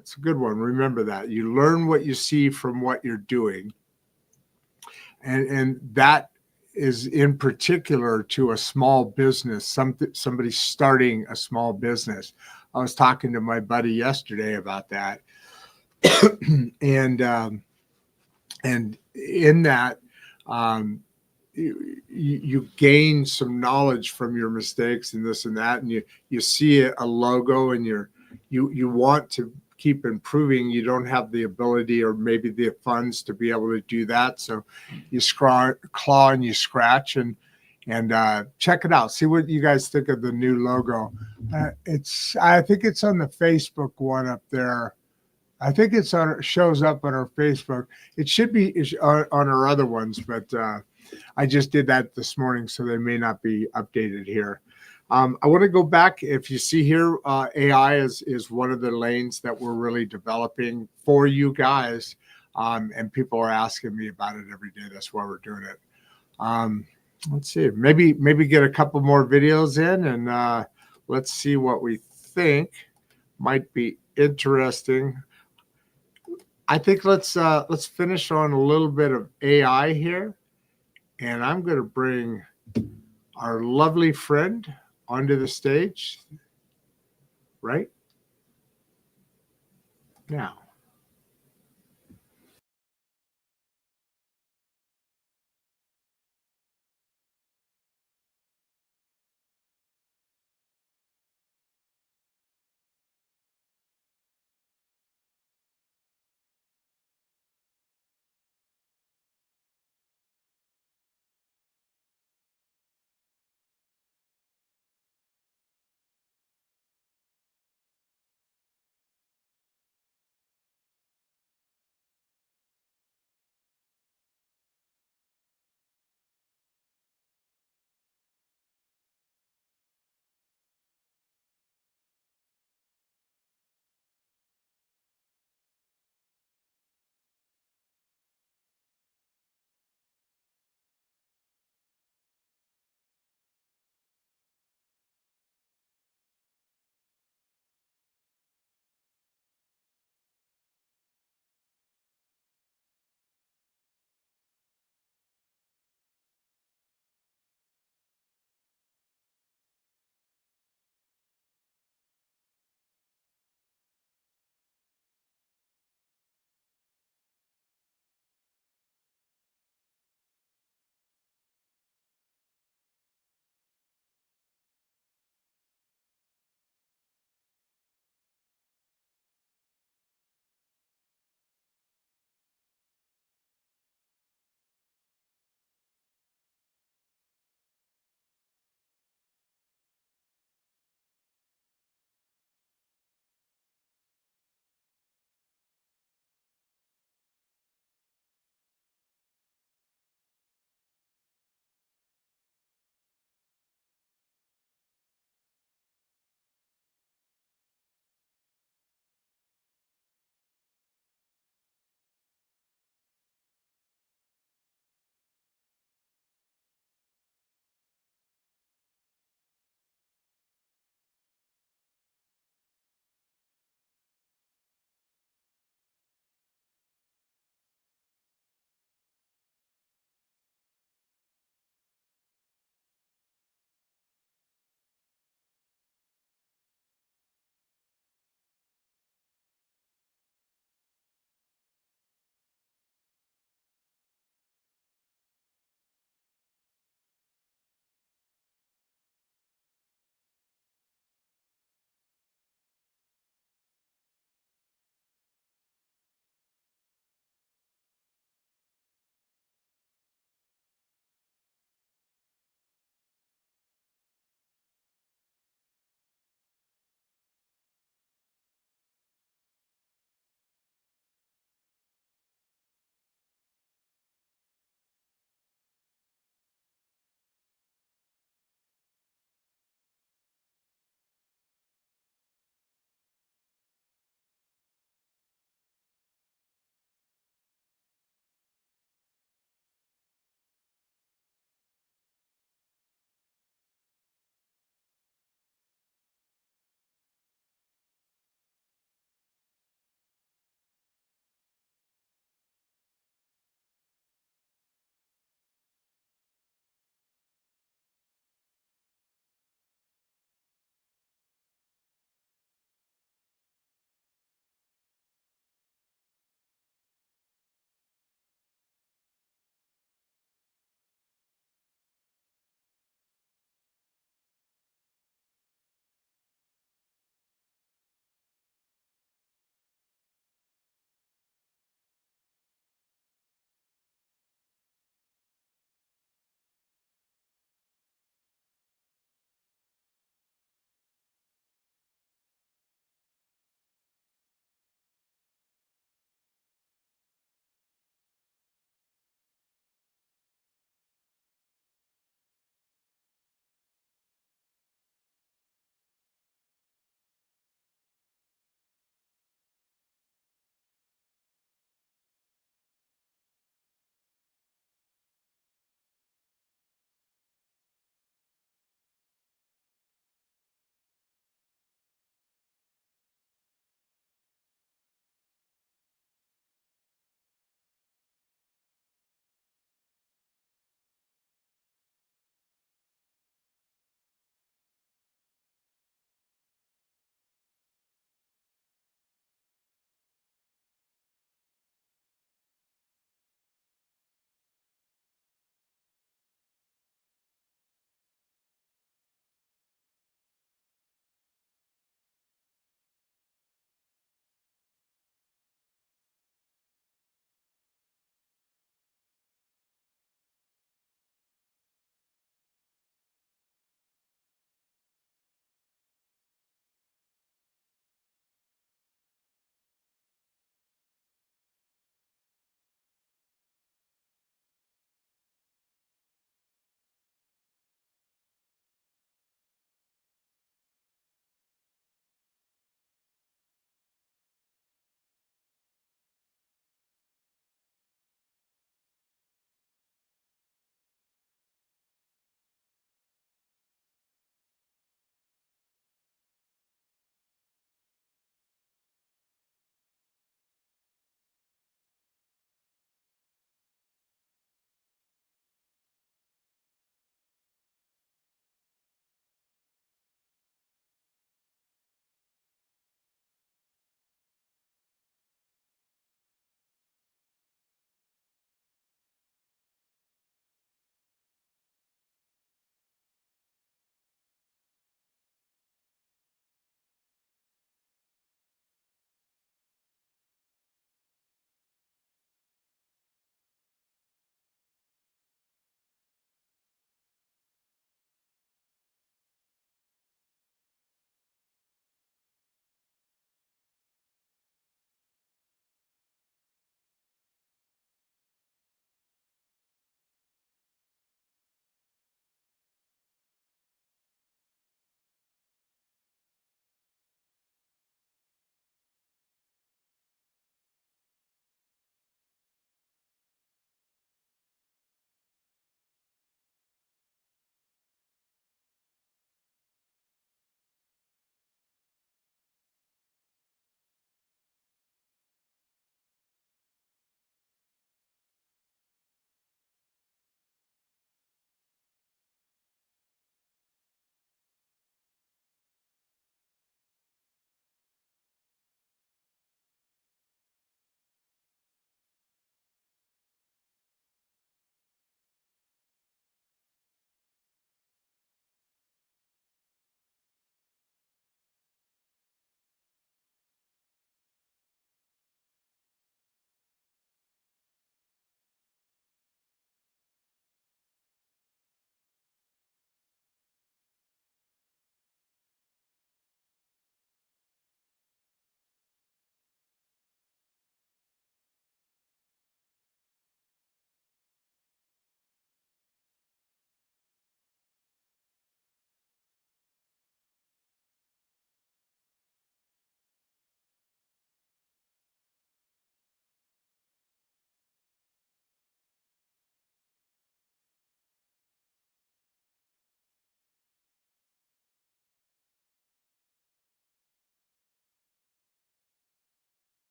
It's a good one. Remember that you learn what you see from what you're doing, and that is in particular to a small business, somebody starting a small business. I was talking to my buddy yesterday about that, and in that, um, you gain some knowledge from your mistakes and this and that, and you see a logo, and you want to keep improving. You don't have the ability or maybe the funds to be able to do that, so you claw and you scratch, and check it out. See what you guys think of the new logo. I think it's on the Facebook one up there. I think shows up on our Facebook. It should be on our other ones, but I just did that this morning, so they may not be updated here. I want to go back. If you see here, AI is one of the lanes that we're really developing for you guys, and people are asking me about it every day. That's why we're doing it. Let's see. Maybe get a couple more videos in, and let's see what we think might be interesting. I think let's finish on a little bit of AI here, and I'm going to bring our lovely friend onto the stage right now.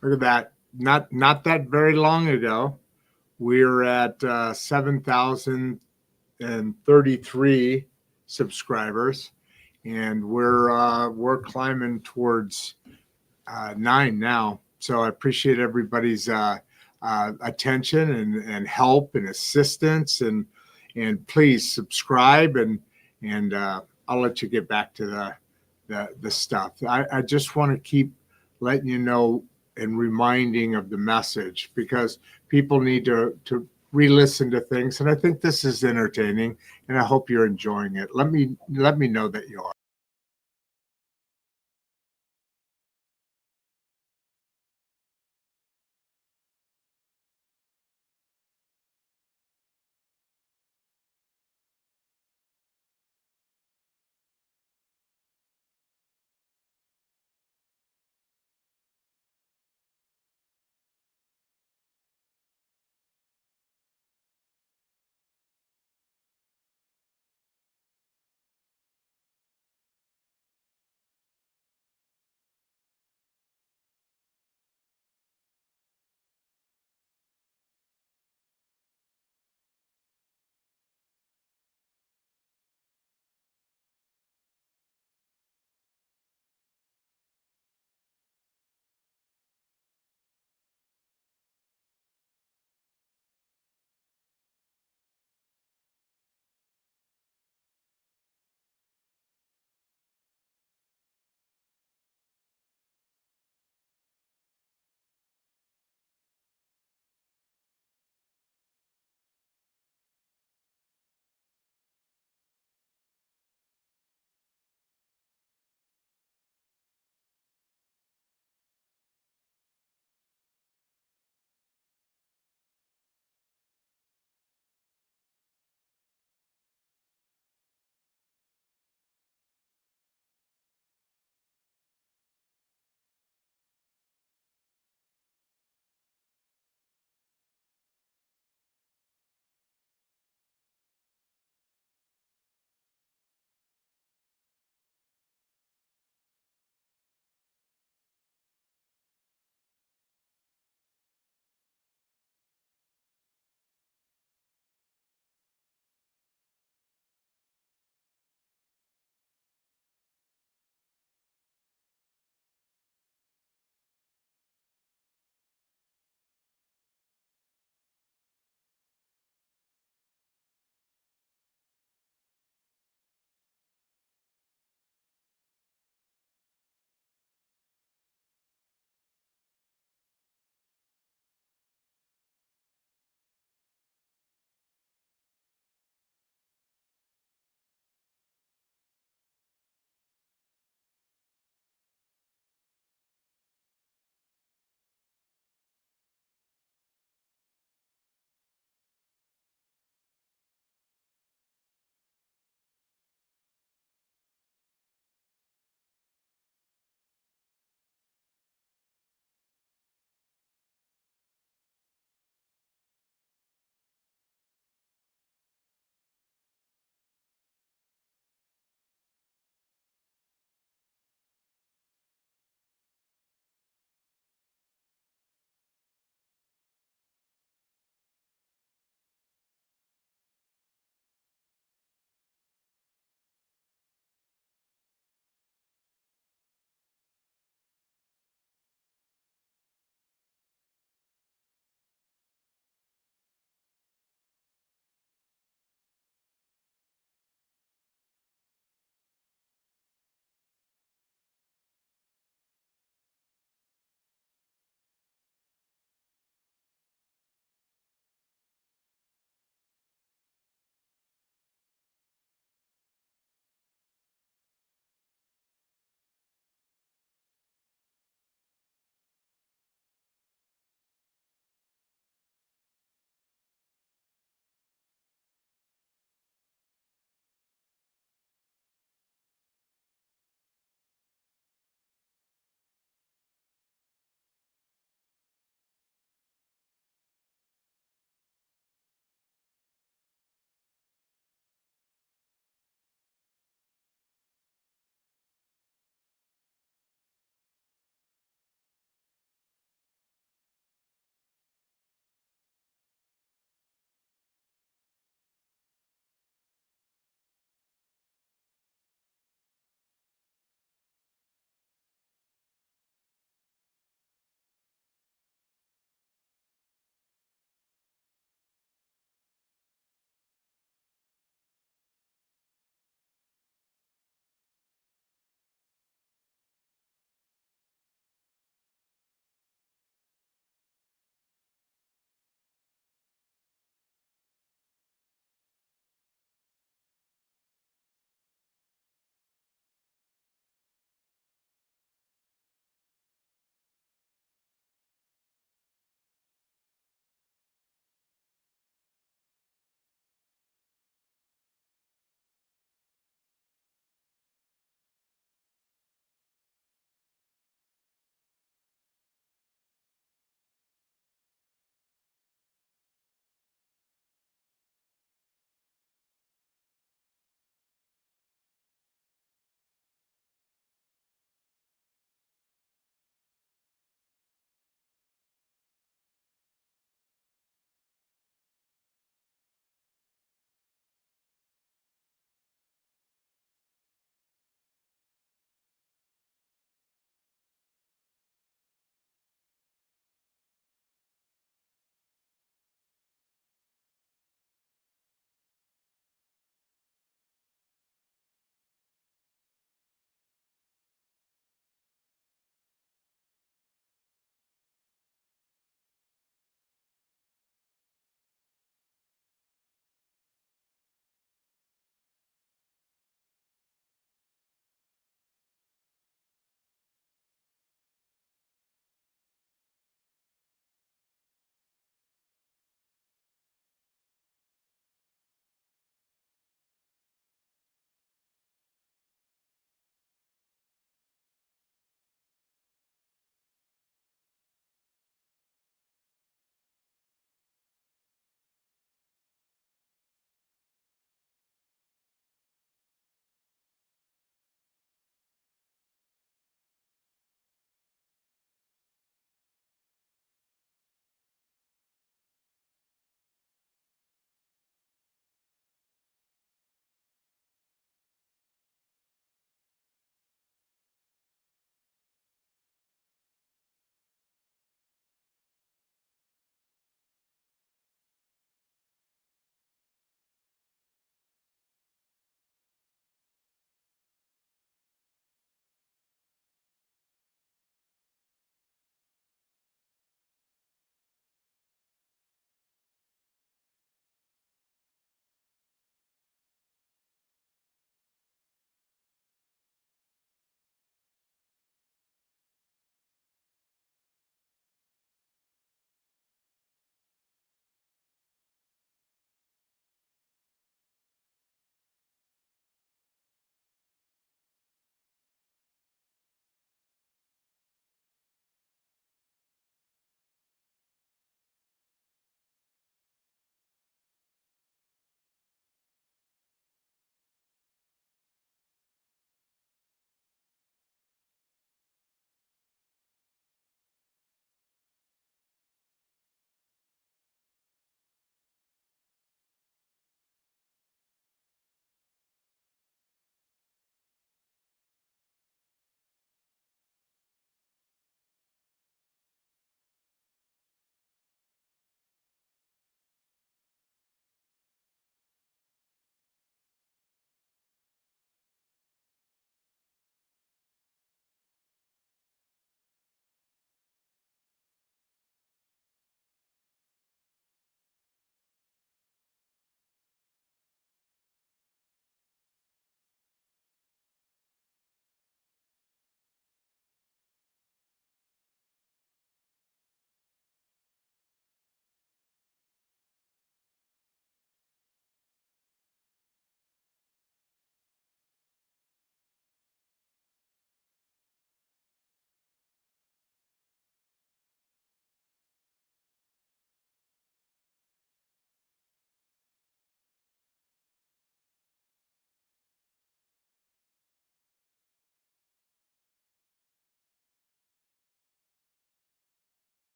Look at that. Not that very long ago, we were at 7,033 subscribers, and we're climbing towards 9 now. So I appreciate everybody's attention and help and assistance, and please subscribe, and I'll let you get back to the stuff. I just want to keep letting you know and reminding of the message, because people need to re-listen to things, and I think this is entertaining, and I hope you're enjoying it. Let me know that you are.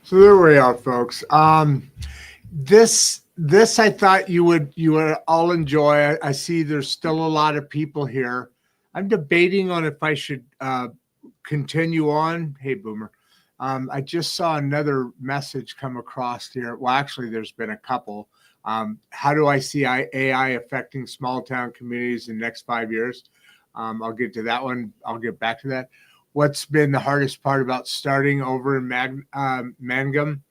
So there we are, folks. This I thought you would all enjoy. I see there's still a lot of people here. I'm debating on if I should continue on. Hey, Boomer. I just saw another message come across here. Well, actually, there's been a couple. How do I see AI affecting small town communities in the next 5 years? I'll get to that one. I'll get back to that. What's been the hardest part about starting over in Mangum?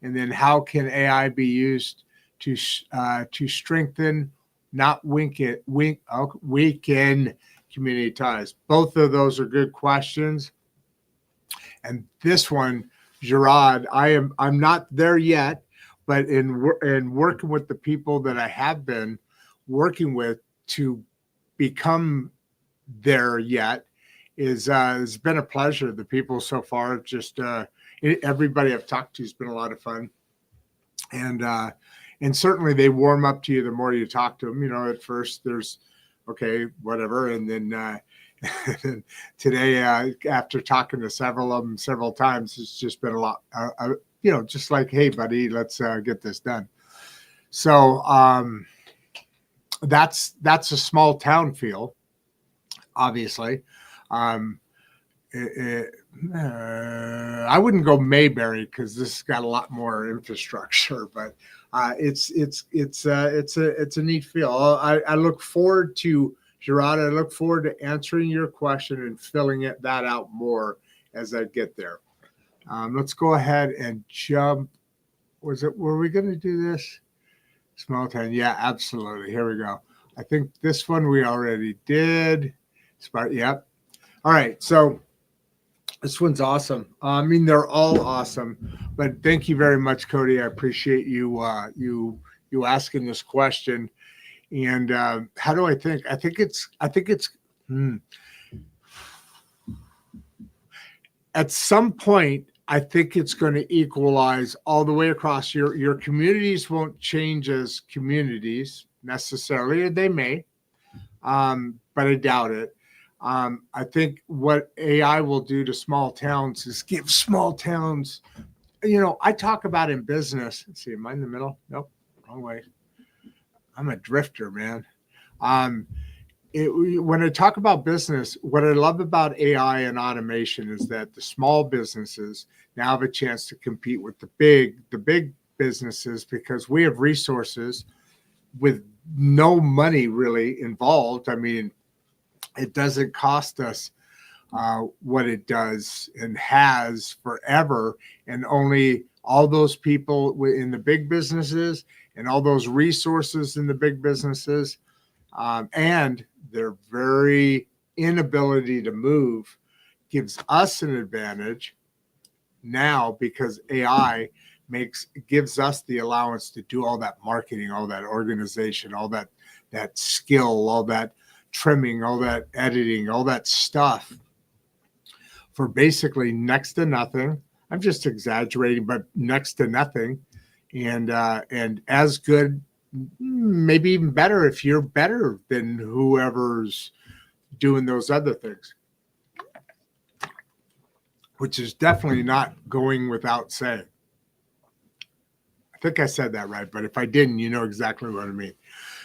And then how can AI be used to strengthen, not weaken community ties? Both of those are good questions. And this one, Gerard, I'm not there yet, but in working with the people that I have been working with to become there yet is it's been a pleasure. The people so far have just everybody I've talked to has been a lot of fun, and certainly they warm up to you the more you talk to them. You know, at first there's okay, whatever, and then today after talking to several of them several times, it's just been a lot. You know, just like, hey, buddy, let's get this done. So that's a small town feel, obviously. I wouldn't go Mayberry because this has got a lot more infrastructure, but it's a neat feel. I look forward to Gerard. I look forward to answering your question and filling that out more as I get there. Let's go ahead and jump. Were we going to do this? Small town. Yeah, absolutely. Here we go. I think this one we already did. Smart. Yep. All right. So this one's awesome. I mean, they're all awesome, but thank you very much, Cody. I appreciate you asking this question. And how do I think? I think it's at some point, I think it's going to equalize all the way across. Your communities won't change as communities necessarily. They may, but I doubt it. I think what AI will do to small towns is give small towns, you know, I talk about in business. Let's see, am I in the middle? Nope, wrong way. I'm a drifter, man. When I talk about business, what I love about AI and automation is that the small businesses now have a chance to compete with the big businesses because we have resources with no money really involved. I mean, it doesn't cost us what it does and has forever, and only all those people in the big businesses and all those resources in the big businesses and their very inability to move gives us an advantage now because AI gives us the allowance to do all that marketing, all that organization, all that skill, all that trimming, all that editing, all that stuff for basically next to nothing. I'm just exaggerating, but next to nothing. And as good, maybe even better if you're better than whoever's doing those other things, which is definitely not going without saying. I think I said that right, but if I didn't, you know exactly what I mean.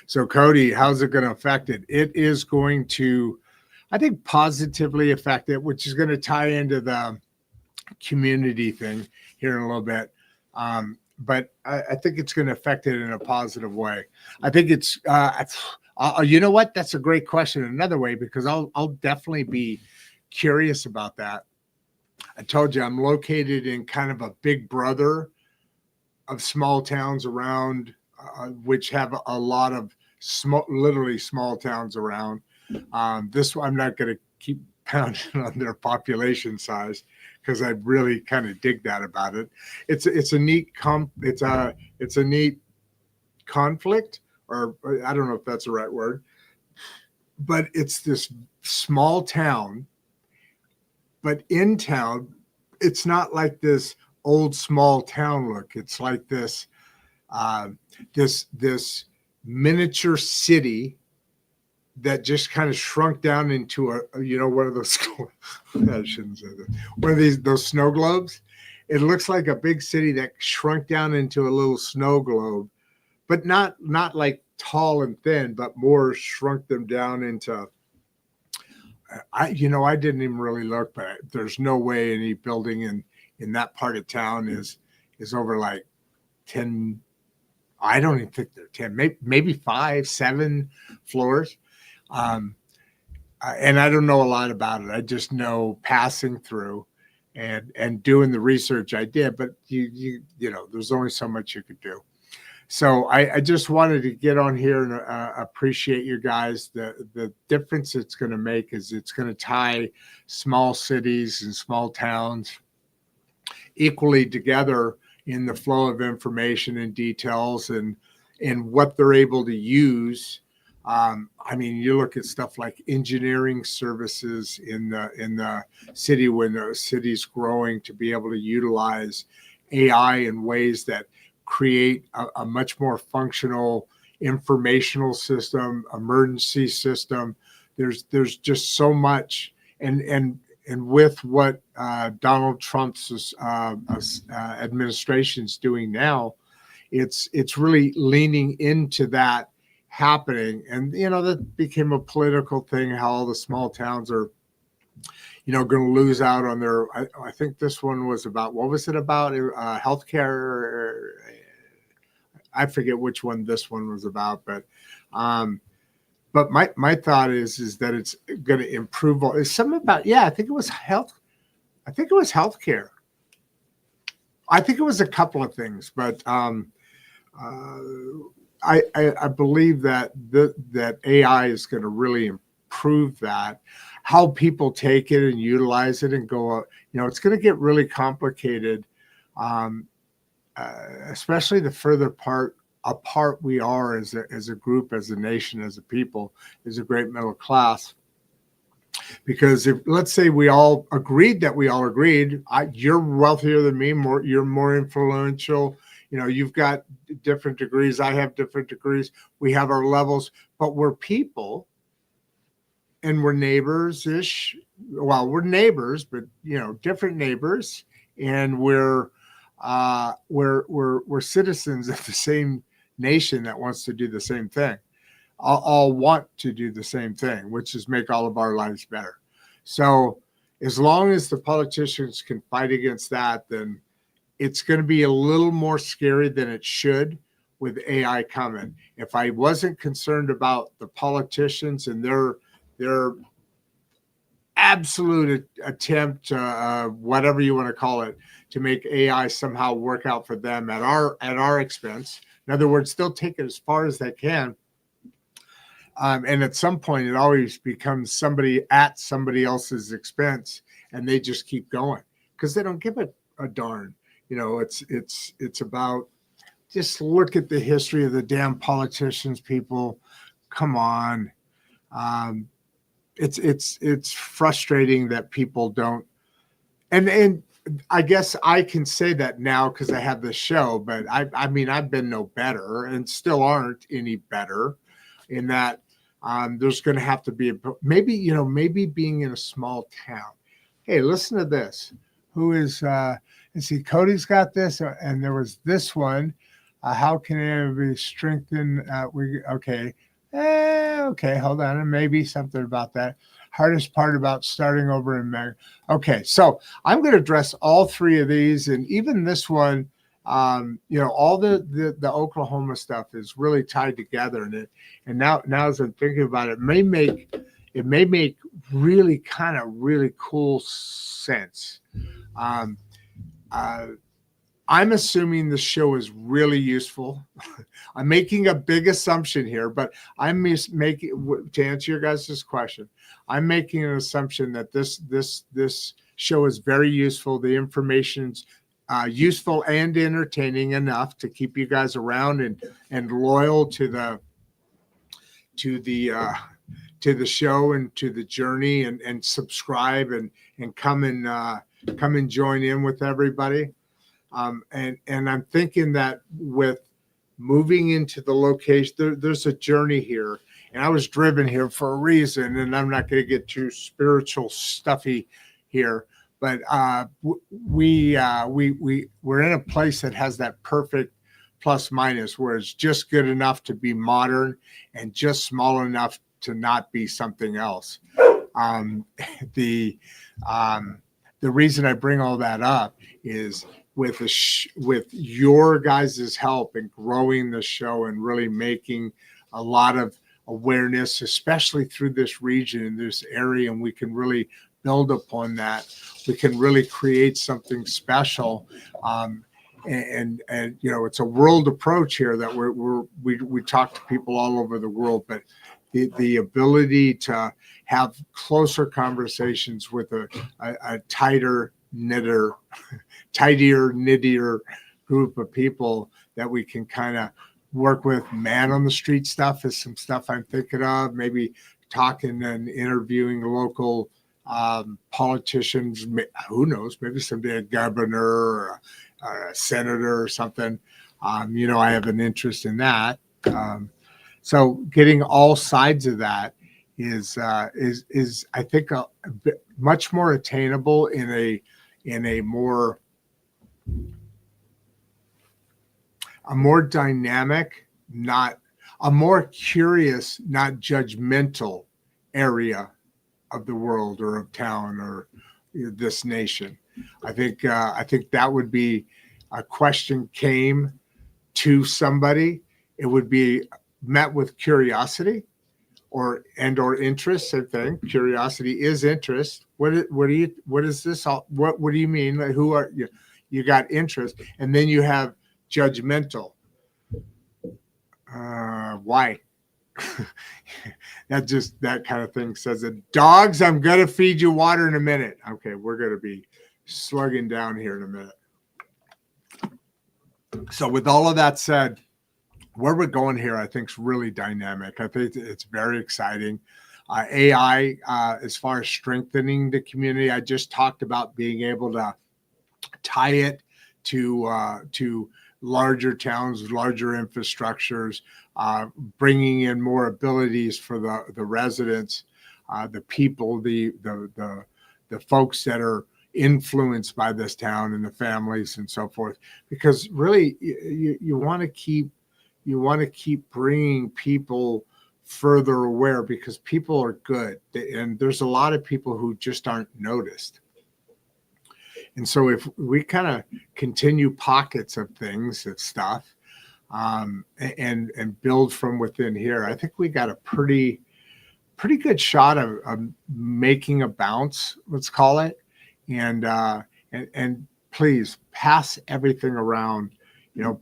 So Cody, how's it going to affect it? It is going to, I think, positively affect it, which is going to tie into the community thing here in a little bit. But I think it's going to affect it in a positive way. I think it's, you know what? That's a great question. Another way, because I'll definitely be curious about that. I told you I'm located in kind of a big brother of small towns around, which have a lot of literally small towns around. This one, I'm not going to keep pounding on their population size because I really kind of dig that about it. It's a neat it's a neat conflict, or I don't know if that's the right word, but it's this small town. But in town, it's not like this old small town look. It's like this this miniature city that just kind of shrunk down into one of those I shouldn't say that, one of those snow globes. it looks like a big city that shrunk down into a little snow globe, but not like tall and thin, but more shrunk them down into. I didn't even really look, but there's no way any building in that part of town is over like 10. I don't even think they're 10, maybe 5, 7 floors. And I don't know a lot about it. I just know passing through and doing the research I did, but you know, there's only so much you could do. So I just wanted to get on here and appreciate you guys. The difference it's going to make is it's going to tie small cities and small towns equally together in the flow of information and details and what they're able to use. I mean, you look at stuff like engineering services in the city when the city's growing, to be able to utilize AI in ways that create a much more functional informational system, emergency system. There's just so much, and with what Donald Trump's administration's doing now, it's really leaning into that happening. And you know, that became a political thing, how all the small towns are, you know, going to lose out on their. I think this one was about, what was it about? Healthcare. I forget which one this one was about, but my thought is that it's going to improve. It's something about, yeah, I think it was health. I think it was healthcare. I think it was a couple of things, but I believe that that AI is going to really improve that, how people take it and utilize it and go. You know, it's going to get really complicated, especially the further apart we are as a group, as a nation, as a people, as a great middle class. Because if, let's say, we all agreed, you're wealthier than me, you're more influential. You know, you've got different degrees. I have different degrees. We have our levels, but we're people, and we're neighbors-ish. Well, we're neighbors, but you know, different neighbors, and we're citizens of the same nation that wants to do the same thing. All want to do the same thing, which is make all of our lives better. So as long as the politicians can fight against that, then it's going to be a little more scary than it should with AI coming. If I wasn't concerned about the politicians and their absolute attempt, whatever you want to call it, to make AI somehow work out for them at our expense. In other words, they'll take it as far as they can. And at some point, it always becomes somebody at somebody else's expense, and they just keep going because they don't give a darn. You know, it's about, just look at the history of the damn politicians, people. Come on. It's frustrating that people don't. And I guess I can say that now because I have this show, but I mean, I've been no better and still aren't any better in that. There's going to have to be maybe being in a small town. Hey, listen to this. Who is, let's see, Cody's got this, and there was this one. How can it be strengthened? Okay, hold on. And maybe something about that. Hardest part about starting over in Mangum. Okay, so I'm going to address all three of these, and even this one. You know, all the Oklahoma stuff is really tied together in it. And now as I'm thinking about it, it may make really cool sense. I'm assuming the show is really useful. I'm making a big assumption here, but I'm making, to answer your guys' question, I'm making an assumption that this show is very useful. The information's useful and entertaining enough to keep you guys around and loyal to the show and to the journey and subscribe and come and join in with everybody. And I'm thinking that with moving into the location, there's a journey here, and I was driven here for a reason, and I'm not going to get too spiritual stuffy here. but we're in a place that has that perfect plus minus, where it's just good enough to be modern and just small enough to not be something else. The reason I bring all that up is with your guys' help in growing the show and really making a lot of awareness, especially through this region, in this area, and we can really build upon that. We can really create something special. And it's a world approach here that we talk to people all over the world, but the ability to have closer conversations with a tighter knittier group of people that we can kind of work with. Man on the street stuff is some stuff I'm thinking of, maybe talking and interviewing local politicians. Who knows, maybe someday a governor or a senator or something. I have an interest in that. So getting all sides of that is I think a bit, much more attainable in a more dynamic, not a more curious, not judgmental area of the world or of town or this nation. I think that would be a question came to somebody, it would be met with curiosity or interest. Same thing. Curiosity is interest. What is this all? What do you mean? Like, who are you? You got interest, and then you have judgmental. Why? That kind of thing says it. Dogs, I'm gonna feed you water in a minute. Okay, we're gonna be slugging down here in a minute. So with all of that said, where we're going here, I think, is really dynamic. I think it's very exciting. AI, as far as strengthening the community, I just talked about being able to tie it to larger towns, larger infrastructures, bringing in more abilities for the residents, the people, the folks that are influenced by this town and the families and so forth. Because really, you want to keep bringing people further aware, because people are good, and there's a lot of people who just aren't noticed. And so if we kind of continue pockets of things and stuff, and build from within here, I think we got a pretty good shot of making a bounce, let's call it. And please pass everything around.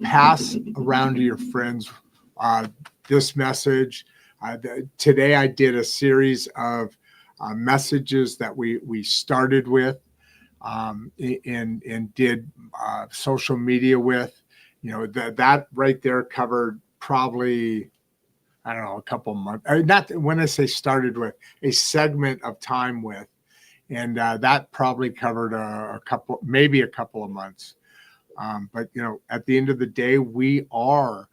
Pass around to your friends this message. Today I did a series of messages that we started with and did social media with. That right there covered probably, I don't know, a couple months. Not when I say started with, a segment of time with. And that probably covered maybe a couple of months. But at the end of the day, we are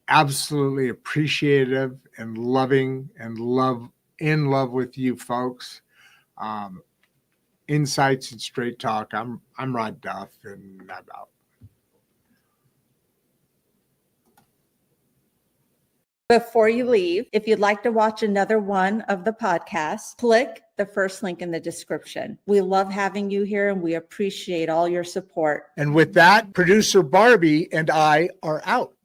absolutely appreciative and loving and in love with you folks. Insights and Straight Talk. I'm Rod Duff, and I'm out. Before you leave, if you'd like to watch another one of the podcasts, click the first link in the description. We love having you here, and we appreciate all your support. And with that, producer Barbie and I are out.